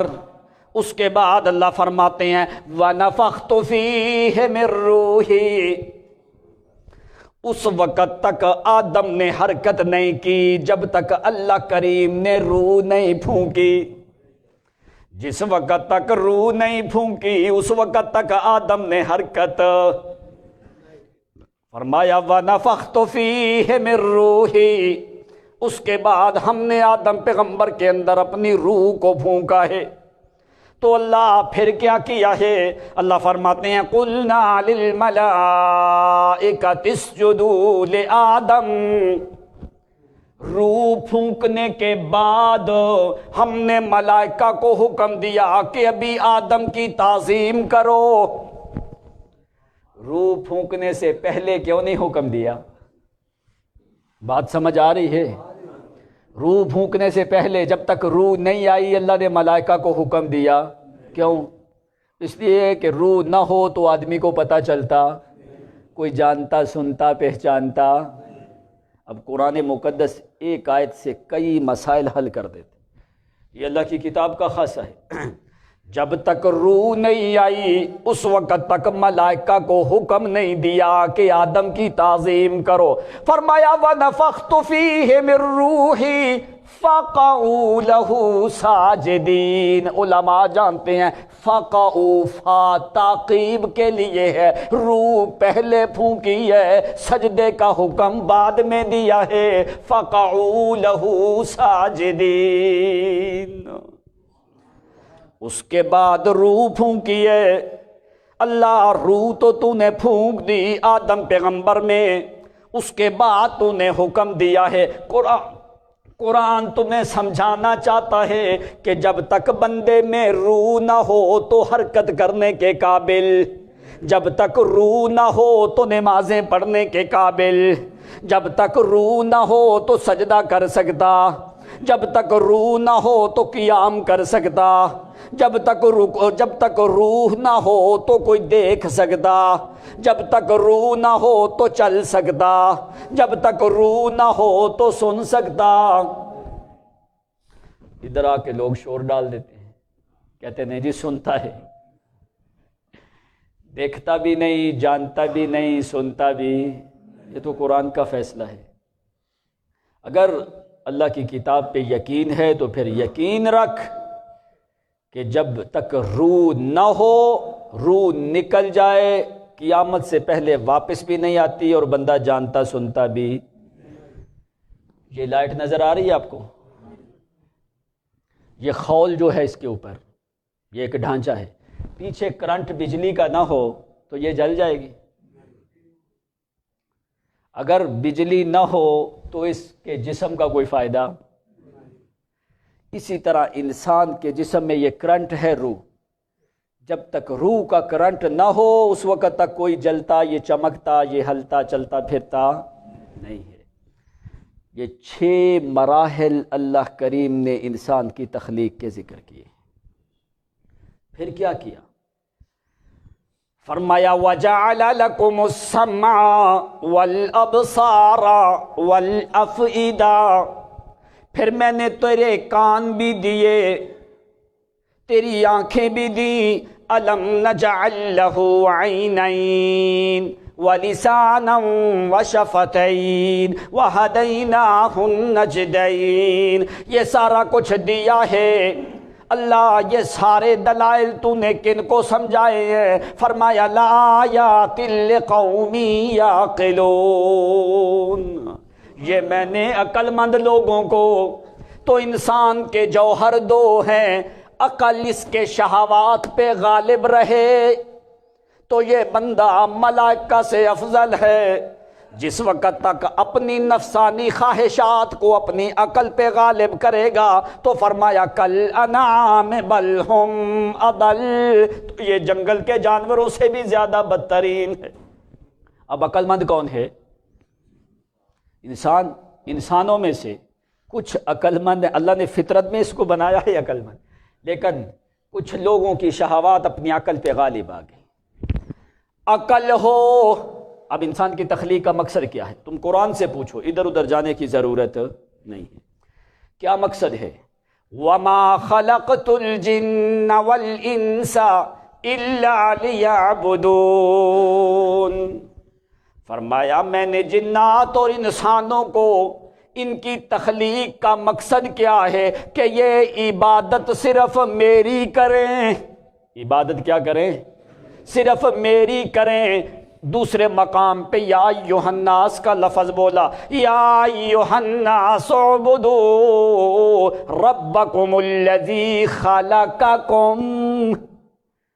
اس کے بعد اللہ فرماتے ہیں وَنَفَخْتُ فِيهِ مِن رُّوحِي، اس وقت تک آدم نے حرکت نہیں کی جب تک اللہ کریم نے روح نہیں پھونکی۔ جس وقت تک روح نہیں پھونکی اس وقت تک آدم نے حرکت فرمایا وَنَفَخْتُ فِيهِ مِن روحی، اس کے بعد ہم نے آدم پیغمبر کے اندر اپنی روح کو پھونکا ہے۔ تو اللہ پھر کیا کیا ہے؟ اللہ فرماتے ہیں قُلْنَا لِلْمَلَائِكَةِ اسْجُدُوا لِآدَمَ، روح پھونکنے کے بعد ہم نے ملائکہ کو حکم دیا کہ ابھی آدم کی تعظیم کرو۔ روح پھونکنے سے پہلے کیوں نہیں حکم دیا؟ بات سمجھ آ رہی ہے؟ روح پھونکنے سے پہلے جب تک روح نہیں آئی اللہ نے ملائکہ کو حکم دیا، کیوں؟ اس لیے کہ روح نہ ہو تو آدمی کو پتہ چلتا، کوئی جانتا سنتا پہچانتا۔ اب قرآن مقدس ایک آیت سے کئی مسائل حل کر دیتے، یہ اللہ کی کتاب کا خاصہ ہے۔ جب تک روح نہیں آئی اس وقت تک ملائکہ کو حکم نہیں دیا کہ آدم کی تعظیم کرو۔ فرمایا وَنَفَخْتُ فِيهِ مِن روحی فَقَعُوا لَهُ سَاجِدِينَ۔ علماء جانتے ہیں فَقَعُوا فا تعقیب کے لیے ہے، روح پہلے پھونکی ہے، سجدے کا حکم بعد میں دیا ہے۔ فَقَعُوا لَهُ سَاجِدِينَ، اس کے بعد روح پھونکی ہے۔ اللہ روح تو نے پھونک دی آدم پیغمبر میں، اس کے بعد تو نے حکم دیا ہے۔ قرآن تمہیں سمجھانا چاہتا ہے کہ جب تک بندے میں روح نہ ہو تو حرکت کرنے کے قابل، جب تک روح نہ ہو تو نمازیں پڑھنے کے قابل، جب تک روح نہ ہو تو سجدہ کر سکتا، جب تک روح نہ ہو تو قیام کر سکتا، جب تک روح نہ ہو تو کوئی دیکھ سکتا، جب تک روح نہ ہو تو چل سکتا، جب تک روح نہ ہو تو سن سکتا۔ ادھر آ کے لوگ شور ڈال دیتے ہیں، کہتے نہیں جی سنتا ہے، دیکھتا بھی نہیں، جانتا بھی نہیں، سنتا بھی۔ یہ تو قرآن کا فیصلہ ہے۔ اگر اللہ کی کتاب پہ یقین ہے تو پھر یقین رکھ کہ جب تک روح نہ ہو، روح نکل جائے قیامت سے پہلے واپس بھی نہیں آتی اور بندہ جانتا سنتا بھی۔ یہ لائٹ نظر آ رہی ہے آپ کو؟ یہ خول جو ہے اس کے اوپر، یہ ایک ڈھانچہ ہے، پیچھے کرنٹ بجلی کا نہ ہو تو یہ جل جائے گی۔ اگر بجلی نہ ہو تو اس کے جسم کا کوئی فائدہ۔ اسی طرح انسان کے جسم میں یہ کرنٹ ہے روح، جب تک روح کا کرنٹ نہ ہو اس وقت تک کوئی جلتا، یہ چمکتا، یہ ہلتا چلتا پھرتا نہیں ہے۔ یہ 6 مراحل اللہ کریم نے انسان کی تخلیق کے ذکر کیے۔ پھر کیا کیا؟ فرمایا وَجَعَلَ لَكُمُ السَّمْعَ وَالْأَبْصَارَ وَالْأَفْئِدَةَ، پھر میں نے تیرے کان بھی دیے، تیری آنکھیں بھی دی۔ أَلَمْ نَجْعَلْ لَهُ عَيْنَيْنِ وَلِسَانًا وَشَفَتَيْنِ وَهَدَيْنَاهُ النَّجْدَيْنِ، یہ سارا کچھ دیا ہے اللہ۔ یہ سارے دلائل تو نے کن کو سمجھائے ہیں؟ فرمایا لَآيَاتٍ لِقَوْمٍ يَعْقِلُونَ، یہ میں نے عقل مند لوگوں کو۔ تو انسان کے جوہر 2 ہیں، عقل اس کے شہوات پہ غالب رہے تو یہ بندہ ملائکہ سے افضل ہے۔ جس وقت تک اپنی نفسانی خواہشات کو اپنی عقل پہ غالب کرے گا تو فرمایا کل انعام بل ہم اضل، تو یہ جنگل کے جانوروں سے بھی زیادہ بدترین ہے۔ اب عقل مند کون ہے؟ انسانوں میں سے کچھ عقل مند ہیں، اللہ نے فطرت میں اس کو بنایا ہے عقل مند، لیکن کچھ لوگوں کی شہوات اپنی عقل پہ غالب آ گئی۔ عقل ہو، اب انسان کی تخلیق کا مقصد کیا ہے؟ تم قرآن سے پوچھو، ادھر ادھر جانے کی ضرورت نہیں ہے۔ کیا مقصد ہے؟ وَمَا خَلَقْتُ الْجِنَّ وَالْإِنسَ إِلَّا لِيَعْبُدُونَ، فرمایا میں نے جنات اور انسانوں کو، ان کی تخلیق کا مقصد کیا ہے کہ یہ عبادت صرف میری کریں۔ عبادت کیا کریں؟ صرف میری کریں، دوسرے مقام پہ یا ایھا الناس کا لفظ بولا، یا ایھا الناس اعبدوا ربکم الذی خلقکم۔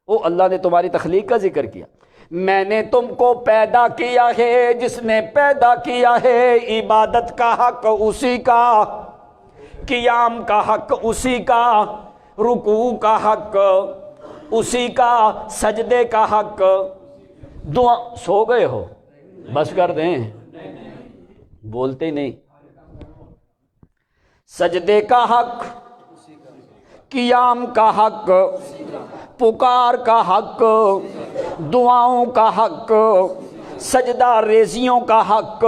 وہ اللہ نے تمہاری تخلیق کا ذکر کیا، میں نے تم کو پیدا کیا ہے، جس نے پیدا کیا ہے عبادت کا حق اسی کا، قیام کا حق اسی کا، رکوع کا حق اسی کا، سجدے کا حق۔ دعا سو گئے ہو؟ بس کر دیں، بولتے نہیں۔ سجدے کا حق، قیام کا حق، پکار کا حق، دعاؤں کا حق، سجدہ ریزیوں کا حق،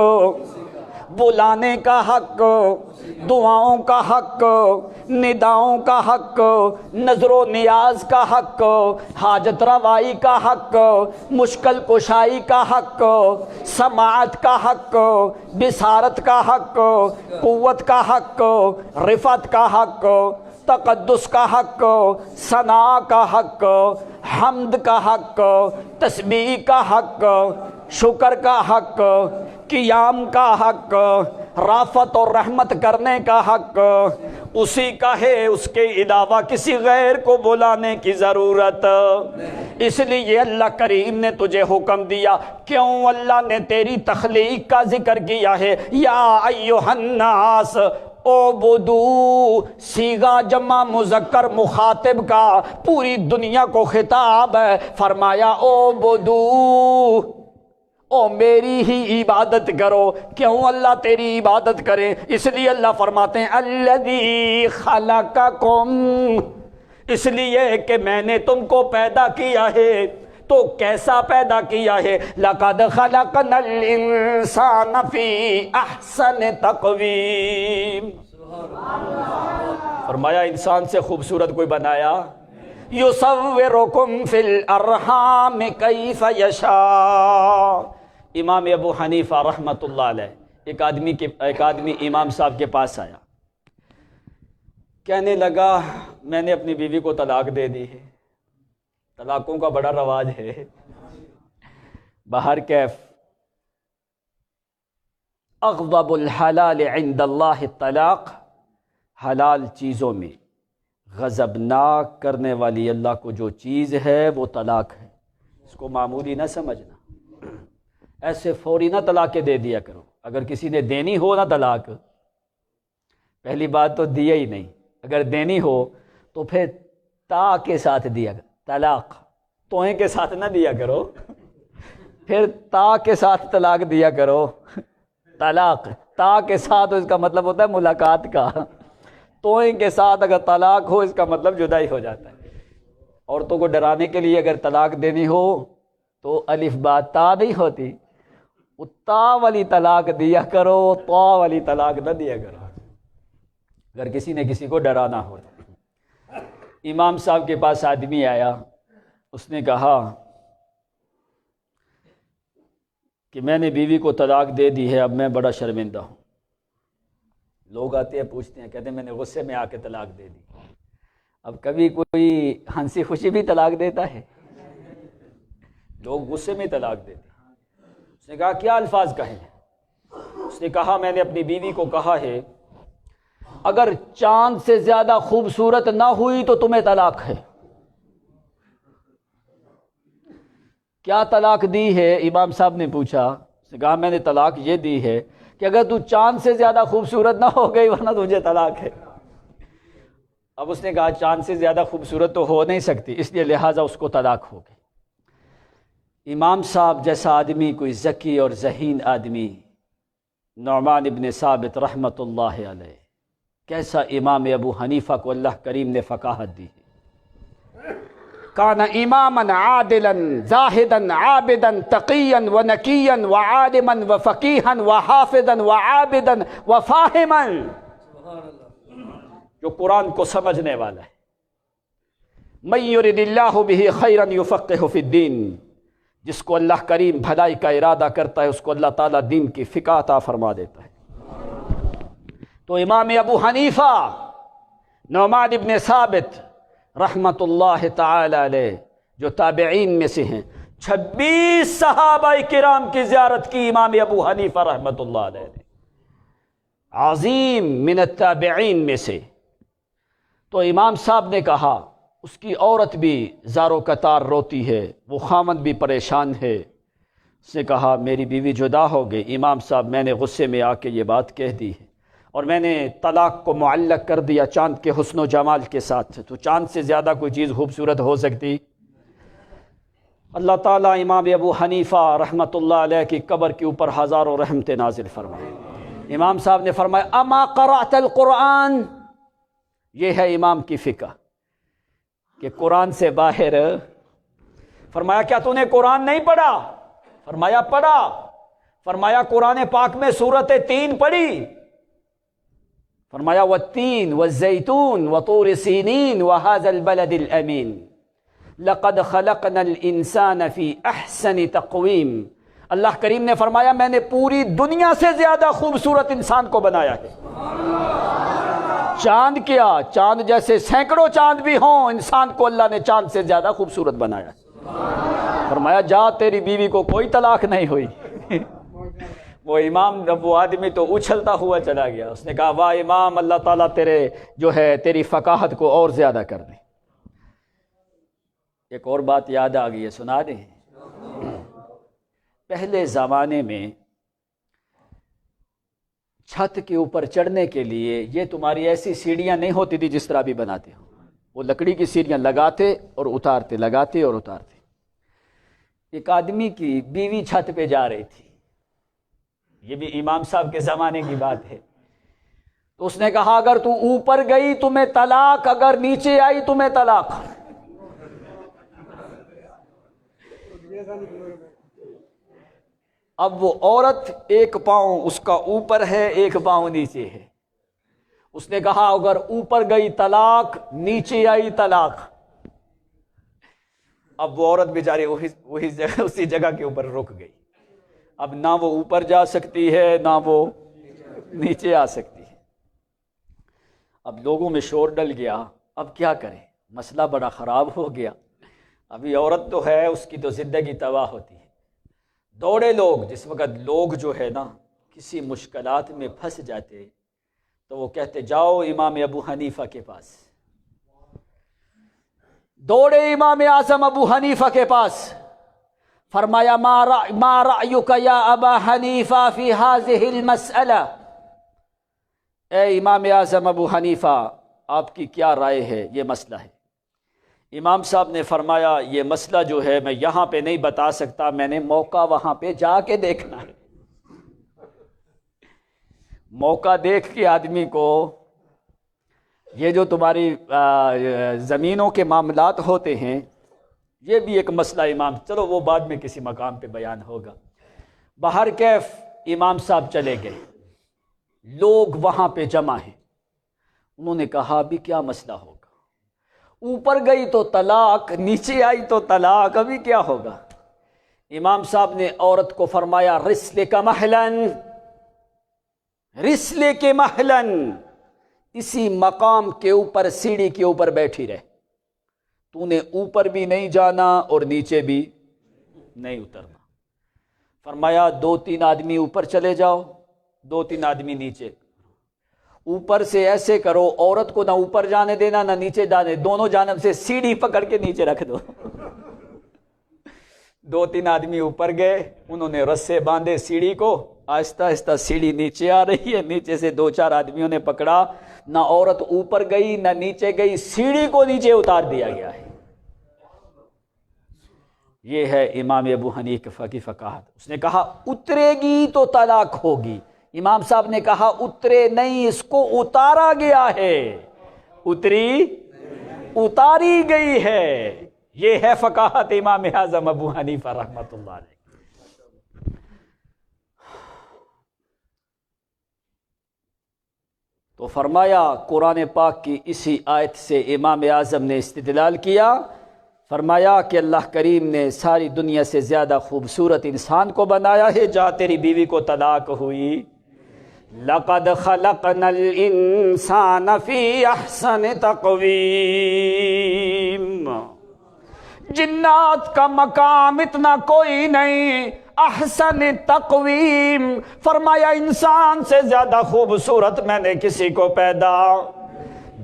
بلانے کا حق، دعاؤں کا حق، نداؤں کا حق، نظر و نیاز کا حق، حاجت روائی کا حق، مشکل کشائی کا حق، سماعت کا حق، بصارت کا حق، قوت کا حق، رفعت کا حق، تقدس کا حق، ثنا کا حق، حمد کا حق، تسبیح کا حق، شکر کا حق، قیام کا حق، رافت اور رحمت کرنے کا حق اسی کا ہے، اس کے علاوہ کسی غیر کو بلانے کی ضرورت۔ اس لیے اللہ کریم نے تجھے حکم دیا، کیوں اللہ نے تیری تخلیق کا ذکر کیا ہے، یا ایھا الناس اعبدوا، صیغہ جمع مذکر مخاطب کا، پوری دنیا کو خطاب ہے، فرمایا اعبدوا، او میری ہی عبادت کرو۔ کیوں اللہ تیری عبادت کرے؟ اس لیے اللہ فرماتے ہیں الذی خلقکم، اس لیے کہ میں نے تم کو پیدا کیا ہے۔ تو کیسا پیدا کیا ہے؟ لقد خلقنا الانسان فی احسن تقویم، فرمایا انسان سے خوبصورت کوئی بنایا، یصورکم فی الارحام کیف یشاء۔ امام ابو حنیفہ رحمۃ اللہ علیہ ایک آدمی امام صاحب کے پاس آیا، کہنے لگا میں نے اپنی بیوی کو طلاق دے دی ہے، طلاقوں کا بڑا رواج ہے باہر کیف، اغضب الحلال عند اللہ الطلاق، حلال چیزوں میں غضبناک کرنے والی اللہ کو جو چیز ہے وہ طلاق ہے۔ اس کو معمولی نہ سمجھنا، ایسے فوری نہ طلاقیں دے دیا کرو۔ اگر کسی نے دینی ہو نا طلاق، پہلی بات تو دیا ہی نہیں، اگر دینی ہو تو پھر تا کے ساتھ دیا، طلاق توہیں کے ساتھ نہ دیا کرو، پھر تا کے ساتھ طلاق دیا کرو۔ طلاق تا کے ساتھ اس کا مطلب ہوتا ہے ملاقات کا، توہیں کے ساتھ اگر طلاق ہو اس کا مطلب جدائی ہو جاتا ہے۔ عورتوں کو ڈرانے کے لیے اگر طلاق دینی ہو تو الف با تا نہیں ہوتی، وہ تا والی طلاق دیا کرو، تا والی طلاق نہ دیا کرو اگر کسی نے کسی کو ڈرانا ہو۔ امام صاحب کے پاس آدمی آیا، اس نے کہا کہ میں نے بیوی کو طلاق دے دی ہے، اب میں بڑا شرمندہ ہوں۔ لوگ آتے ہیں پوچھتے ہیں، کہتے ہیں میں نے غصے میں آ کے طلاق دے دی۔ اب کبھی کوئی ہنسی خوشی بھی طلاق دیتا ہے؟ لوگ غصے میں طلاق دیتے ہیں۔ اس نے کہا کیا الفاظ کہیں؟ اس نے کہا میں نے اپنی بیوی کو کہا ہے اگر چاند سے زیادہ خوبصورت نہ ہوئی تو تمہیں طلاق ہے۔ کیا طلاق دی ہے؟ امام صاحب نے پوچھا۔ اس نے کہا میں نے طلاق یہ دی ہے کہ اگر تو چاند سے زیادہ خوبصورت نہ ہو گئی ورنہ تجھے طلاق ہے۔ اب اس نے کہا چاند سے زیادہ خوبصورت تو ہو نہیں سکتی، اس لیے لہٰذا اس کو طلاق ہو گئی۔ امام صاحب جیسا آدمی، کوئی ذکی اور ذہین آدمی، نعمان ابن ثابت رحمۃ اللہ علیہ، کیسا امام ابو حنیفہ کو اللہ کریم نے فقاہت دی ہے۔ کان اماما عادلا زاہدا عابدا تقیا ونقیا وعالما وفقیحا وحافظا وعابدا وفاہما، جو قرآن کو سمجھنے والا ہے۔ من یرد اللہ بہ خیرا یفقہہ فی الدین، جس کو اللہ کریم بھلائی کا ارادہ کرتا ہے اس کو اللہ تعالیٰ دین کی فقہ عطا فرما دیتا ہے۔ تو امام ابو حنیفہ، نعمان ابن ثابت رحمت اللہ تعالی علیہ، جو تابعین میں سے ہیں، 26 صحابہ کرام کی زیارت کی امام ابو حنیفہ رحمۃ اللہ علیہ نے، عظیم من التابعین میں سے۔ تو امام صاحب نے کہا اس کی عورت بھی زارو قطار روتی ہے، وہ خامند بھی پریشان ہے۔ اس نے کہا میری بیوی جدا ہو گئی۔ امام صاحب میں نے غصے میں آ کے یہ بات کہہ دی ہے، اور میں نے طلاق کو معلق کر دیا چاند کے حسن و جمال کے ساتھ۔ تو چاند سے زیادہ کوئی چیز خوبصورت ہو سکتی؟ اللہ تعالیٰ امام ابو حنیفہ رحمۃ اللہ علیہ کی قبر کے اوپر ہزاروں رحمتیں نازل فرمائے۔ امام صاحب نے فرمایا اما قرأت القرآن، یہ ہے امام کی فقہ کہ قرآن سے باہر۔ فرمایا کیا تو نے قرآن نہیں پڑھا؟ فرمایا پڑھا۔ فرمایا قرآن پاک میں سورت 3 پڑھی؟ فرمایا والتین والزیتون وطور سینین وهذا البلد الامین لقد خلقنا الانسان فی احسن تقویم۔ اللہ کریم نے فرمایا میں نے پوری دنیا سے زیادہ خوبصورت انسان کو بنایا ہے۔ چاند کیا، چاند جیسے سینکڑوں چاند بھی ہوں، انسان کو اللہ نے چاند سے زیادہ خوبصورت بنایا۔ فرمایا جا تیری بیوی کو کوئی طلاق نہیں ہوئی۔ وہ امام، وہ آدمی تو اچھلتا ہوا چلا گیا۔ اس نے کہا واہ امام، اللہ تعالیٰ تیرے جو ہے تیری فقاہت کو اور زیادہ کر دے۔ ایک اور بات یاد آ گئی ہے، سنا دیں۔ پہلے زمانے میں چھت کے اوپر چڑھنے کے لیے یہ تمہاری ایسی سیڑھیاں نہیں ہوتی تھی جس طرح بھی بناتے ہو، وہ لکڑی کی سیڑھیاں لگاتے اور اتارتے، لگاتے اور اتارتے۔ ایک آدمی کی بیوی چھت پہ جا رہی تھی، یہ بھی امام صاحب کے زمانے کی بات ہے۔ تو اس نے کہا اگر تو اوپر گئی تمہیں طلاق، اگر نیچے آئی تمہیں طلاق۔ اب وہ عورت ایک پاؤں اس کا اوپر ہے، ایک پاؤں نیچے ہے۔ اس نے کہا اگر اوپر گئی طلاق، نیچے آئی طلاق۔ اب وہ عورت بیچاری اسی جگہ کے اوپر رک گئی۔ اب نہ وہ اوپر جا سکتی ہے نہ وہ نیچے آ سکتی ہے۔ اب لوگوں میں شور ڈل گیا، اب کیا کریں، مسئلہ بڑا خراب ہو گیا۔ ابھی عورت تو ہے، اس کی تو زندگی تباہ ہوتی ہے۔ دوڑے لوگ، جس وقت لوگ جو ہے نا کسی مشکلات میں پھنس جاتے تو وہ کہتے جاؤ امام ابو حنیفہ کے پاس۔ دوڑے امام اعظم ابو حنیفہ کے پاس، فرمایا ما رأیک یا ابا حنیفہ فی هذه المسئلہ، اے امام اعظم ابو حنیفہ آپ کی کیا رائے ہے، یہ مسئلہ ہے۔ امام صاحب نے فرمایا یہ مسئلہ جو ہے میں یہاں پہ نہیں بتا سکتا، میں نے موقع وہاں پہ جا کے دیکھنا ہے۔ موقع دیکھ کے آدمی کو، یہ جو تمہاری زمینوں کے معاملات ہوتے ہیں یہ بھی ایک مسئلہ امام، چلو وہ بعد میں کسی مقام پہ بیان ہوگا۔ باہر کیف امام صاحب چلے گئے، لوگ وہاں پہ جمع ہیں۔ انہوں نے کہا ابھی کیا مسئلہ ہوگا، اوپر گئی تو طلاق، نیچے آئی تو طلاق، ابھی کیا ہوگا؟ امام صاحب نے عورت کو فرمایا رسلک محلن، رسلک محلن، اسی مقام کے اوپر سیڑھی کے اوپر بیٹھی رہے، تو نے اوپر بھی نہیں جانا اور نیچے بھی نہیں اترنا۔ فرمایا 2-3 آدمی اوپر چلے جاؤ، 2-3 آدمی نیچے۔ اوپر سے ایسے کرو عورت کو نہ اوپر جانے دینا نہ نیچے جانے، دونوں جانب سے سیڑھی پکڑ کے نیچے رکھ دو۔ 2-3 آدمی اوپر گئے، انہوں نے رسے باندھے سیڑھی کو، آہستہ آہستہ سیڑھی نیچے آ رہی ہے، نیچے سے 2-4 آدمیوں نے پکڑا، نہ عورت اوپر گئی نہ نیچے گئی، سیڑھی کو نیچے اتار دیا گیا ہے۔ یہ ہے امام ابو حنیفہ کی فقاہت۔ اس نے کہا اترے گی تو طلاق ہوگی، امام صاحب نے کہا اترے نہیں، اس کو اتارا گیا ہے، اتری اتاری گئی ہے۔ یہ ہے فقاہت امام اعظم ابو حنیفہ رحمۃ اللہ علیہ۔ تو فرمایا قرآن پاک کی اسی آیت سے امام اعظم نے استدلال کیا، فرمایا کہ اللہ کریم نے ساری دنیا سے زیادہ خوبصورت انسان کو بنایا ہے، جا تیری بیوی کو طلاق ہوئی، لَقَدْ خَلَقْنَا الْإِنسَانَ فِي أَحْسَنِ تَقْوِيمٍ، جنات کا مقام اتنا کوئی نہیں، احسن تقویم، فرمایا انسان سے زیادہ خوبصورت میں نے کسی کو پیدا،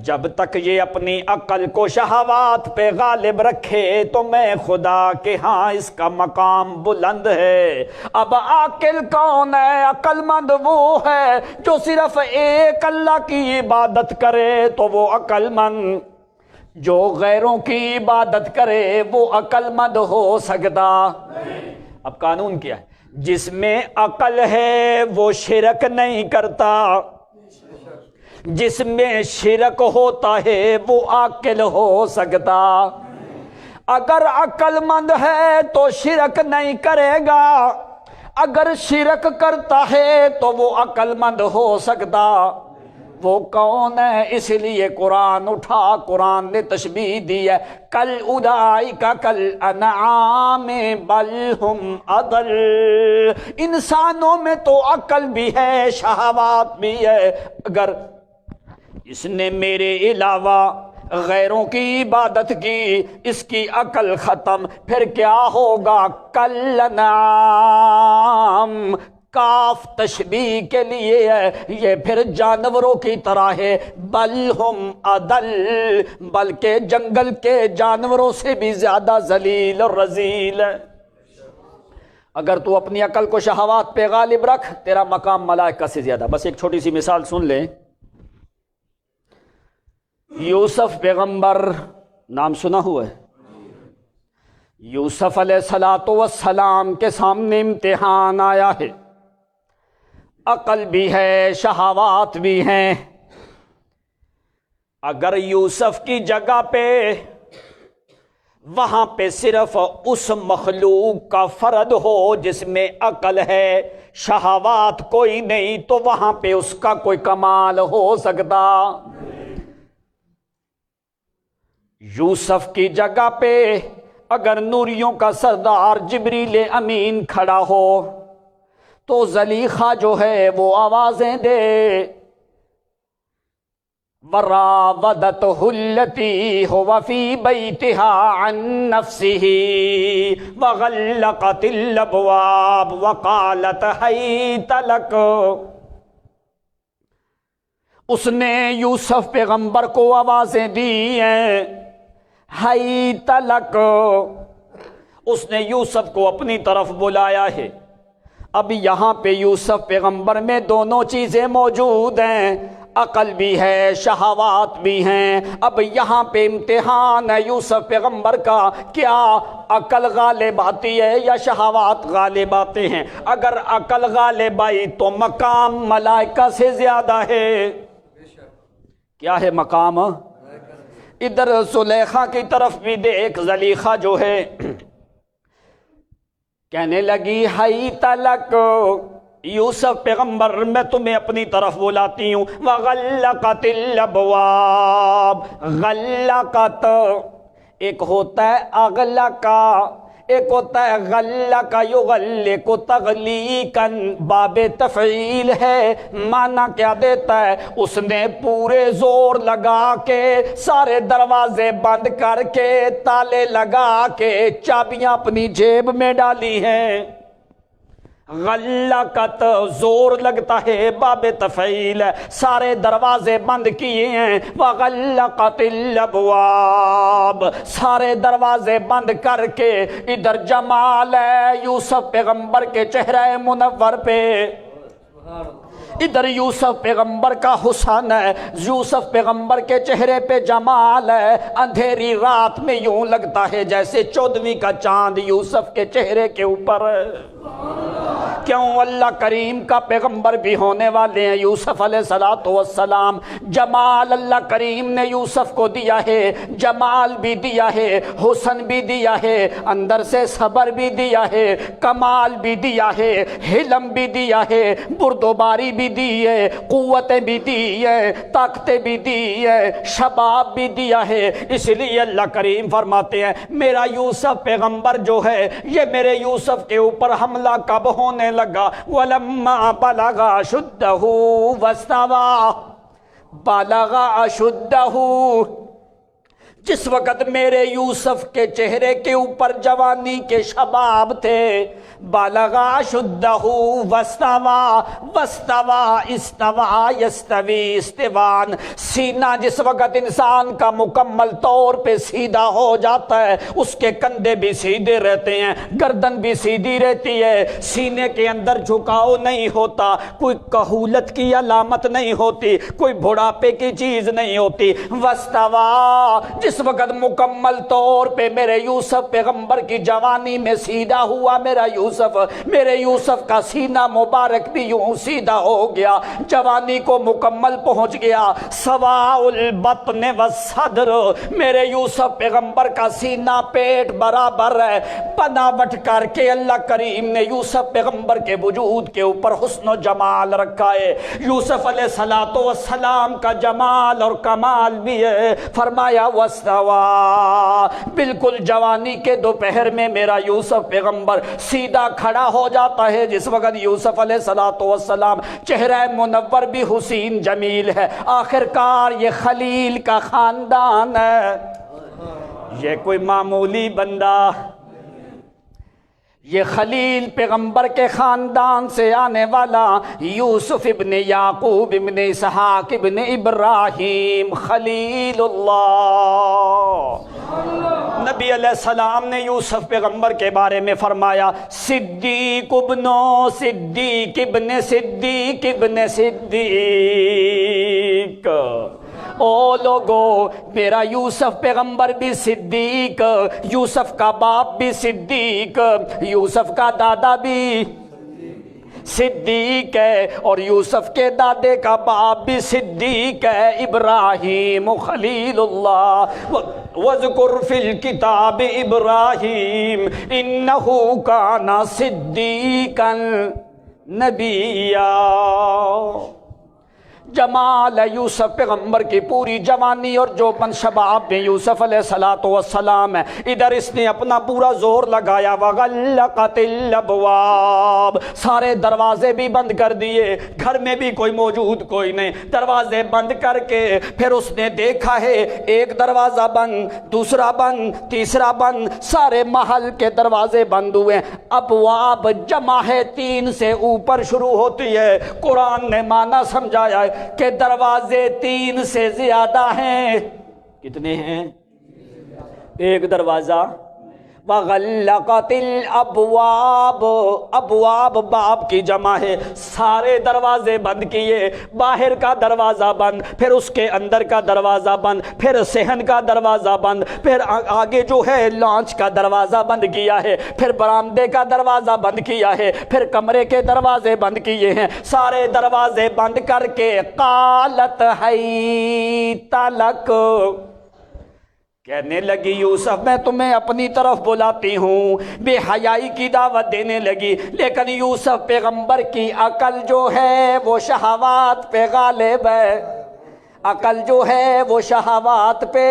جب تک یہ اپنی عقل کو شہوات پہ غالب رکھے تو میں خدا کہ ہاں اس کا مقام بلند ہے۔ اب عاقل کون ہے؟ عقل مند وہ ہے جو صرف ایک اللہ کی عبادت کرے تو وہ عقل مند، جو غیروں کی عبادت کرے وہ عقل مند ہو سکتا؟ اب قانون کیا ہے؟ جس میں عقل ہے وہ شرک نہیں کرتا، جس میں شرک ہوتا ہے وہ عاقل ہو سکتا۔ اگر عقل مند ہے تو شرک نہیں کرے گا، اگر شرک کرتا ہے تو وہ عقل مند ہو سکتا۔ وہ کون ہے؟ اس لیے قرآن اٹھا، قرآن نے تشبیہ دی ہے، کل اولئک کل انعام بل ہم اضل۔ انسانوں میں تو عقل بھی ہے، شہوات بھی ہے، اگر اس نے میرے علاوہ غیروں کی عبادت کی، اس کی عقل ختم، پھر کیا ہوگا؟ کل انعام، کاف تشبیہ کے لیے ہے، یہ پھر جانوروں کی طرح ہے، بل ہم اضل، بلکہ جنگل کے جانوروں سے بھی زیادہ ذلیل اور رذیل ہے۔ اگر تو اپنی عقل کو شہوات پہ غالب رکھ، تیرا مقام ملائکہ سے زیادہ۔ بس ایک چھوٹی سی مثال سن لیں، یوسف پیغمبر نام سنا ہوا ہے؟ یوسف علیہ السلام کے سامنے امتحان آیا ہے، عقل بھی ہے، شہوات بھی ہیں۔ اگر یوسف کی جگہ پہ وہاں پہ صرف اس مخلوق کا فرد ہو جس میں عقل ہے، شہوات کوئی نہیں، تو وہاں پہ اس کا کوئی کمال ہو سکتا؟ یوسف کی جگہ پہ اگر نوریوں کا سردار جبریل امین کھڑا ہو تو زلیخا جو ہے وہ آوازیں دے، وراودته التي هو في بيتها عن نفسه وغلقت الابواب وقالت هيت لك۔ اس نے یوسف پیغمبر کو آوازیں دی ہیں، ہیت لک، اس نے یوسف کو اپنی طرف بلایا ہے۔ اب یہاں پہ یوسف پیغمبر میں دونوں چیزیں موجود ہیں، عقل بھی ہے، شہوات بھی ہیں۔ اب یہاں پہ امتحان ہے یوسف پیغمبر کا، کیا عقل غالب آتی ہے یا شہوات غالب آتے ہیں؟ اگر عقل غالب آئی تو مقام ملائکہ سے زیادہ ہے۔ کیا ہے مقام؟ ادھر زلیخا کی طرف بھی دیکھ، زلیخا جو ہے کہنے لگی ہیت لک، یوسف پیغمبر میں تمہیں اپنی طرف بلاتی ہوں۔ وغلقت الابواب، غلقت ایک ہوتا ہے اغلقا، ایک ہوتا ہے غلق یغلق تغلیقاً، باب تفعیل ہے، معنی کیا دیتا ہے؟ اس نے پورے زور لگا کے سارے دروازے بند کر کے تالے لگا کے چابیاں اپنی جیب میں ڈالی ہیں۔ غلقت زور لگتا ہے، باب تفعیل ہے، سارے دروازے بند کیے ہیں۔ وغلقت الابواب، سارے دروازے بند کر کے ادھر جمال ہے یوسف پیغمبر کے چہرہ منور پہ، ادھر یوسف پیغمبر کا حسن ہے، یوسف پیغمبر کے چہرے پہ جمال ہے۔ اندھیری رات میں یوں لگتا ہے جیسے 14ویں کا چاند یوسف کے چہرے کے اوپر ہے۔ کیوں؟ اللہ کریم کا پیغمبر بھی ہونے والے ہیں یوسف علیہ السلام۔ جمال اللہ کریم نے یوسف کو دیا ہے، جمال بھی دیا ہے، حسن بھی دیا ہے، اندر سے صبر بھی دیا ہے، کمال بھی دیا ہے، حلم بھی دیا ہے، بردباری بھی دی ہے، قوتیں بھی دی ہے، طاقتیں بھی دی ہے، شباب بھی دیا ہے۔ اس لیے اللہ کریم فرماتے ہیں میرا یوسف پیغمبر جو ہے یہ میرے یوسف کے اوپر حملہ کب ہونے لگا؟ وَلَمَّا بَلَغَ أَشُدَّهُ وَاسْتَوَى، بَلَغَ أَشُدَّهُ، جس وقت میرے یوسف کے چہرے کے اوپر جوانی کے شباب تھے، بالغا شدہ وستوا استوا یستوی استوان، سینہ جس وقت انسان کا مکمل طور پہ سیدھا ہو جاتا ہے، اس کے کندھے بھی سیدھے رہتے ہیں، گردن بھی سیدھی رہتی ہے، سینے کے اندر جھکاؤ نہیں ہوتا، کوئی کہولت کی علامت نہیں ہوتی، کوئی بڑھاپے کی چیز نہیں ہوتی۔ وستوا، جس وقت مکمل طور پہ میرے یوسف پیغمبر کی جوانی میں سیدھا ہوا میرے یوسف کا سینہ مبارک بھی یوں سیدھا ہو گیا، جوانی کو مکمل پہنچ گیا۔ سواء البطن والصدر، میرے یوسف پیغمبر کا سینہ پیٹ برابر ہے۔ بناوٹ کر کے اللہ کریم نے یوسف پیغمبر کے وجود کے اوپر حسن و جمال رکھا ہے۔ یوسف علیہ السلام کا جمال اور کمال بھی ہے۔ فرمایا وستوا، بالکل جوانی کے دوپہر میں میرا یوسف پیغمبر سیدھا کھڑا ہو جاتا ہے، جس وقت یوسف علیہ السلام چہرہ منور بھی حسین جمیل ہے۔ آخر کار یہ خلیل کا خاندان ہے، یہ کوئی معمولی بندہ، یہ خلیل پیغمبر کے خاندان سے آنے والا یوسف ابن یعقوب ابن اسحاق ابن ابراہیم خلیل اللہ۔ نبی علیہ السلام نے یوسف پیغمبر کے بارے میں فرمایا صدیق ابن صدیق ابن صدیق ابن صدیق۔ او لوگو، میرا یوسف پیغمبر بھی صدیق، یوسف کا باپ بھی صدیق، یوسف کا دادا بھی صدیق ہے، اور یوسف کے دادے کا باپ بھی صدیق ہے، ابراہیم خلیل اللہ۔ وَاذْكُرْ فِي الْكِتَابِ إِبْرَاهِيمَ إِنَّهُ كَانَ صِدِّيقًا نَبِيًّا۔ جمال یوسف پیغمبر کی پوری جوانی اور جو من شباب میں یوسف علیہ السلام ہے، ادھر اس نے اپنا پورا زور لگایا۔ وَغَلَّقَتِ الْأَبْوَابِ، سارے دروازے بھی بند کر دیے، گھر میں بھی کوئی موجود کوئی نہیں، دروازے بند کر کے پھر اس نے دیکھا ہے ایک دروازہ بند، دوسرا بند، تیسرا بند، سارے محل کے دروازے بند ہوئے۔ ابواب جمع ہے، 3 سے اوپر شروع ہوتی ہے۔ قرآن نے معنی سمجھایا ہے کہ دروازے 3 سے زیادہ ہیں۔ کتنے ہیں؟ ایک دروازہ۔ وَغَلَّقَتِ الْأَبْوَابِ، ابواب باب کی جمع ہے، سارے دروازے بند کیے، باہر کا دروازہ بند، پھر اس کے اندر کا دروازہ بند، پھر صحن کا دروازہ بند، پھر آگے جو ہے لانچ کا دروازہ بند کیا ہے، پھر برآمدے کا دروازہ بند کیا ہے، پھر کمرے کے دروازے بند کیے ہیں، سارے دروازے بند کر کے قالت حیت لک، کہنے لگی یوسف میں تمہیں اپنی طرف بلاتی ہوں، بے حیائی کی دعوت دینے لگی۔ لیکن یوسف پیغمبر کی عقل جو ہے وہ شہوات پہ غالب ہے، عقل جو ہے وہ شہوات پہ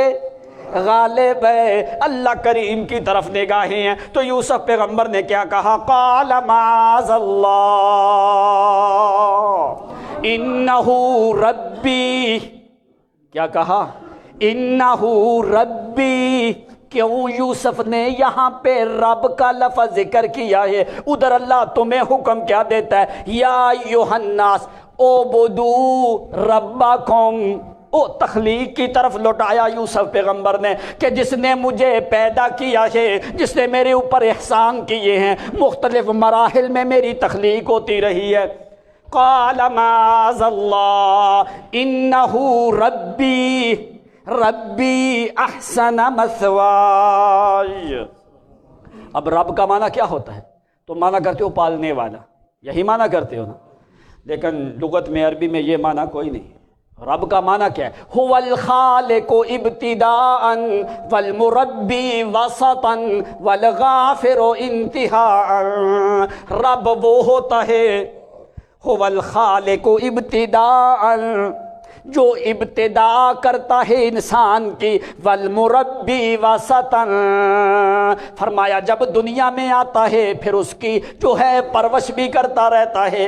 غالب ہے۔ اللہ کریم کی طرف نگاہیں ہیں، تو یوسف پیغمبر نے کیا کہا؟ قال معاذ اللہ انہ ربی، کیا کہا؟ انہ ربی۔ کیوں یوسف نے یہاں پہ رب کا لفظ ذکر کیا ہے؟ ادھر اللہ تمہیں حکم کیا دیتا ہے؟ یا ایھا الناس اعبدوا ربکم۔ او تخلیق کی طرف لوٹایا یوسف پیغمبر نے کہ جس نے مجھے پیدا کیا ہے، جس نے میرے اوپر احسان کیے ہیں، مختلف مراحل میں میری تخلیق ہوتی رہی ہے۔ قال معاذ اللہ انہ ربی ربی احسن مثواي۔ اب رب کا معنی کیا ہوتا ہے؟ تو معنی کرتے ہو پالنے والا، یہی معنی کرتے ہو نا، لیکن لغت میں عربی میں یہ معنی کوئی نہیں۔ رب کا معنی کیا ہے؟ هو الخالق ابتداء والمربی وسطا والغافر انتہاء۔ رب وہ ہوتا ہے، هو الخالق ابتداء، جو ابتدا کرتا ہے انسان کی، والمربی وسطا، فرمایا جب دنیا میں آتا ہے پھر اس کی جو ہے پرورش بھی کرتا رہتا ہے،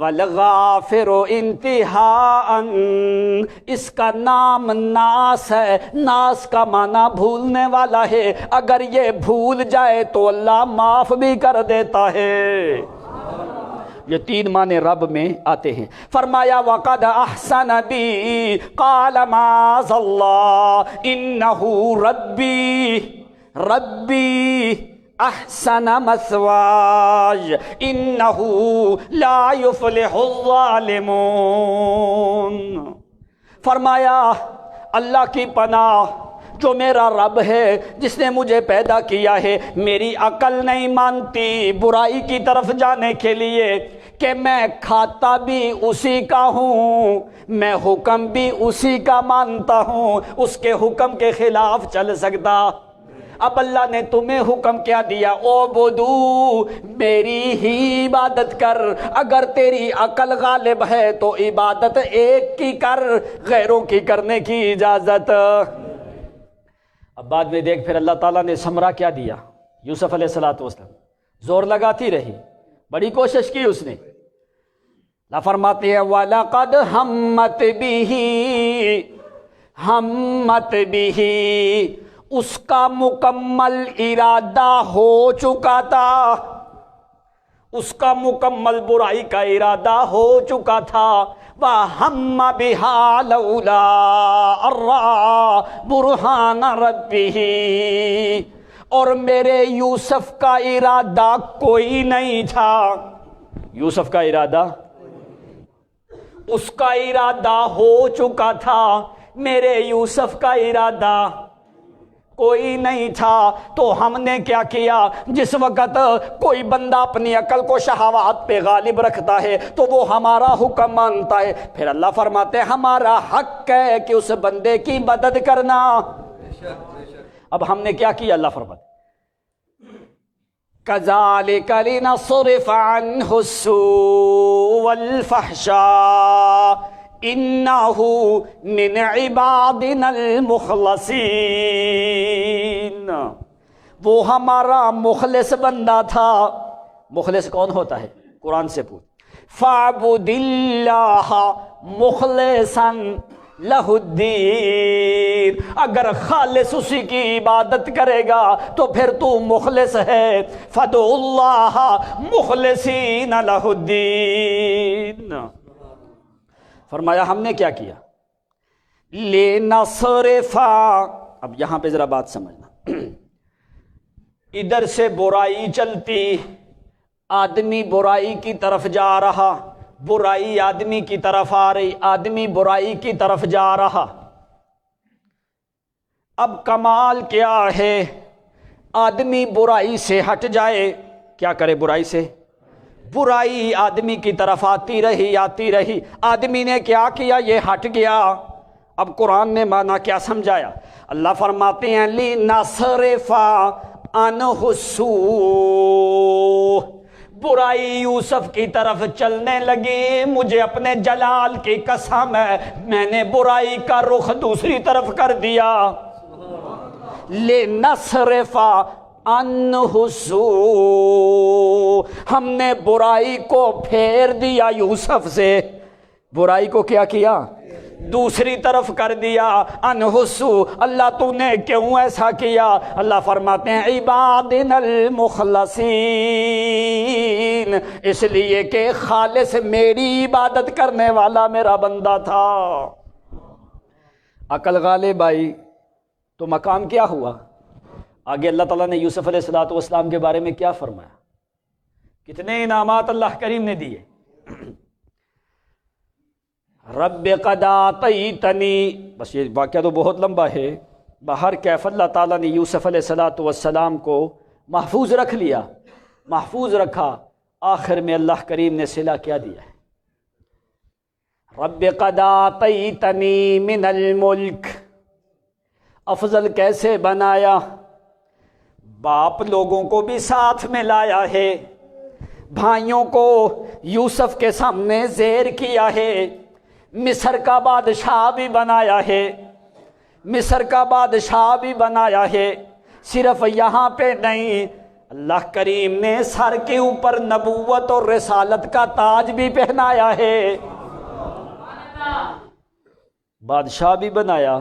والغافر انتہاء، اس کا نام ناس ہے، ناس کا معنی بھولنے والا ہے، اگر یہ بھول جائے تو اللہ معاف بھی کر دیتا ہے۔ یہ تین معنی رب میں آتے ہیں۔ فرمایا وَقَدْ أَحْسَنَ بِي قَالَ مَعَاذَ اللَّهِ إِنَّهُ رَبِّي احسن مثواج انہ لا یفلح الظالمون۔ فرمایا اللہ کی پناہ، جو میرا رب ہے، جس نے مجھے پیدا کیا ہے، میری عقل نہیں مانتی برائی کی طرف جانے کے لیے کہ میں کھاتا بھی اسی کا ہوں، میں حکم بھی اسی کا مانتا ہوں، اس کے حکم کے خلاف چل سکتا۔ اب اللہ نے تمہیں حکم کیا دیا؟ اعبدو، میری ہی عبادت کر۔ اگر تیری عقل غالب ہے تو عبادت ایک کی کر، غیروں کی کرنے کی اجازت۔ اب بعد میں دیکھ، پھر اللہ تعالیٰ نے ثمرہ کیا دیا؟ یوسف علیہ السلام زور لگاتی رہی، بڑی کوشش کی اس نے۔ اللہ فرماتے ہیں وَلَقَدْ ہَمَّتْ بِهِ، اس کا مکمل ارادہ ہو چکا تھا، اس کا مکمل برائی کا ارادہ ہو چکا تھا۔ وَهَمَّ بِهَا لَوْلَا أَن رَّأَىٰ بُرْهَانَ رَبِّهِ، اور میرے یوسف کا ارادہ کوئی نہیں تھا۔ یوسف کا ارادہ، اس کا ارادہ ہو چکا تھا، میرے یوسف کا ارادہ کوئی نہیں تھا۔ تو ہم نے کیا کیا؟ جس وقت کوئی بندہ اپنی عقل کو شہوات پہ غالب رکھتا ہے تو وہ ہمارا حکم مانتا ہے، پھر اللہ فرماتے ہیں ہمارا حق ہے کہ اس بندے کی مدد کرنا۔ اب ہم نے کیا کیا؟ اللہ فرماتے كَذَلِكَ لِنَصْرِفَ عَنْهُ السُّوءَ وَالْفَحْشَاءَ انہ من عبادنا المخلصین، وہ ہمارا مخلص بندہ تھا۔ مخلص کون ہوتا ہے؟ قرآن سے پوچھ۔ فَاعْبُدِ اللَّهَ مُخْلِصًا لَهُ الدِّينَ، اگر خالص اسی کی عبادت کرے گا تو پھر تو مخلص ہے۔ فَادْعُوا اللَّهَ مُخْلِصِينَ لَهُ الدِّينَ۔ فرمایا ہم نے کیا کیا؟ لِنَصْرِفَ، اب یہاں پہ ذرا بات سمجھنا، ادھر سے برائی چلتی، آدمی برائی کی طرف جا رہا، برائی آدمی کی طرف آ رہی، آدمی برائی کی طرف جا رہا۔ اب کمال کیا ہے؟ آدمی برائی سے ہٹ جائے، کیا کرے؟ برائی سے، برائی آدمی کی طرف آتی رہی آدمی نے کیا کیا؟ یہ ہٹ گیا۔ اب قرآن نے معنی کیا سمجھایا؟ اللہ فرماتے ہیں لِنَصْرِفَ عَنْهُ السُّوءَ، برائی یوسف کی طرف چلنے لگی، مجھے اپنے جلال کی قسم ہے میں نے برائی کا رخ دوسری طرف کر دیا۔ لِنَصْرِفَ عنہ السوء، ہم نے برائی کو پھیر دیا یوسف سے، برائی کو کیا کیا؟ دوسری طرف کر دیا۔ عنہ السوء، اللہ تو نے کیوں ایسا کیا؟ اللہ فرماتے ہیں عبادنا المخلصین، اس لیے کہ خالص میری عبادت کرنے والا میرا بندہ تھا۔ عقل غالب آئی تو مقام کیا ہوا؟ آگے اللہ تعالیٰ نے یوسف علیہ السلام کے بارے میں کیا فرمایا؟ کتنے انعامات اللہ کریم نے دیے۔ رب قد آتیتنی، بس یہ واقعہ تو بہت لمبا ہے، بہر کیف اللہ تعالیٰ نے یوسف علیہ السلام کو محفوظ رکھ لیا، محفوظ رکھا، آخر میں اللہ کریم نے صلہ کیا دیا ہے؟ رب قد آتیتنی من الملک، افضل کیسے بنایا؟ باپ لوگوں کو بھی ساتھ میں لایا ہے، بھائیوں کو یوسف کے سامنے زیر کیا ہے، مصر کا بادشاہ بھی بنایا ہے، مصر کا بادشاہ بھی بنایا ہے۔ صرف یہاں پہ نہیں، اللہ کریم نے سر کے اوپر نبوت اور رسالت کا تاج بھی پہنایا ہے، بادشاہ بھی بنایا،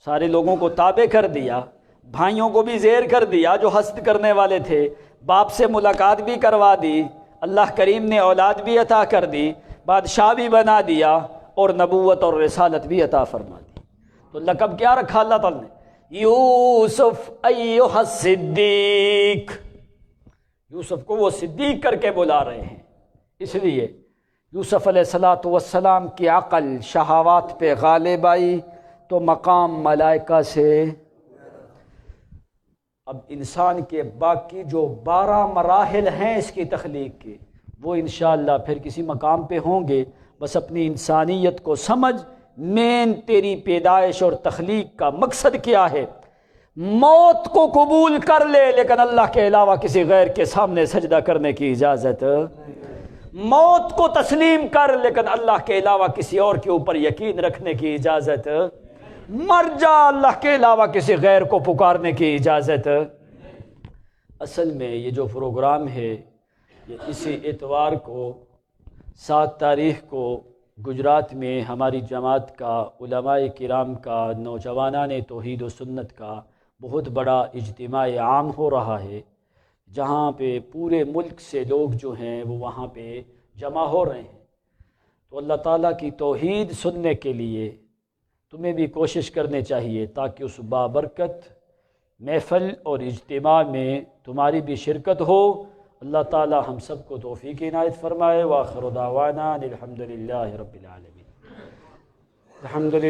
سارے لوگوں کو تابع کر دیا، بھائیوں کو بھی زیر کر دیا جو حسد کرنے والے تھے، باپ سے ملاقات بھی کروا دی، اللہ کریم نے اولاد بھی عطا کر دی، بادشاہ بھی بنا دیا، اور نبوت اور رسالت بھی عطا فرما دی۔ تو لقب کیا رکھا اللہ تعالیٰ نے؟ یوسف ایھا الصدیق، یوسف کو وہ صدیق کر کے بلا رہے ہیں، اس لیے یوسف علیہ السلام کی عقل شہوات پہ غالب آئی تو مقام ملائکہ سے۔ اب انسان کے باقی جو 12 مراحل ہیں اس کی تخلیق کے، وہ انشاءاللہ پھر کسی مقام پہ ہوں گے۔ بس اپنی انسانیت کو سمجھ، مین تیری پیدائش اور تخلیق کا مقصد کیا ہے؟ موت کو قبول کر لے، لیکن اللہ کے علاوہ کسی غیر کے سامنے سجدہ کرنے کی اجازت، موت کو تسلیم کر لیکن اللہ کے علاوہ کسی اور کے اوپر یقین رکھنے کی اجازت، مر جا اللہ کے علاوہ کسی غیر کو پکارنے کی اجازت۔ اصل میں یہ جو پروگرام ہے یہ اسی اتوار کو 7 تاریخ کو گجرات میں ہماری جماعت کا، علماء کرام کا، نوجوانان توحید و سنت کا بہت بڑا اجتماع عام ہو رہا ہے، جہاں پہ پورے ملک سے لوگ جو ہیں وہ وہاں پہ جمع ہو رہے ہیں۔ تو اللہ تعالیٰ کی توحید سننے کے لیے تمہیں بھی کوشش کرنے چاہیے تاکہ اس بابرکت محفل اور اجتماع میں تمہاری بھی شرکت ہو۔ اللہ تعالیٰ ہم سب کو توفیق عنایت فرمائے۔ وآخر دعوانا الحمدللہ رب العالمین۔ الحمدللہ۔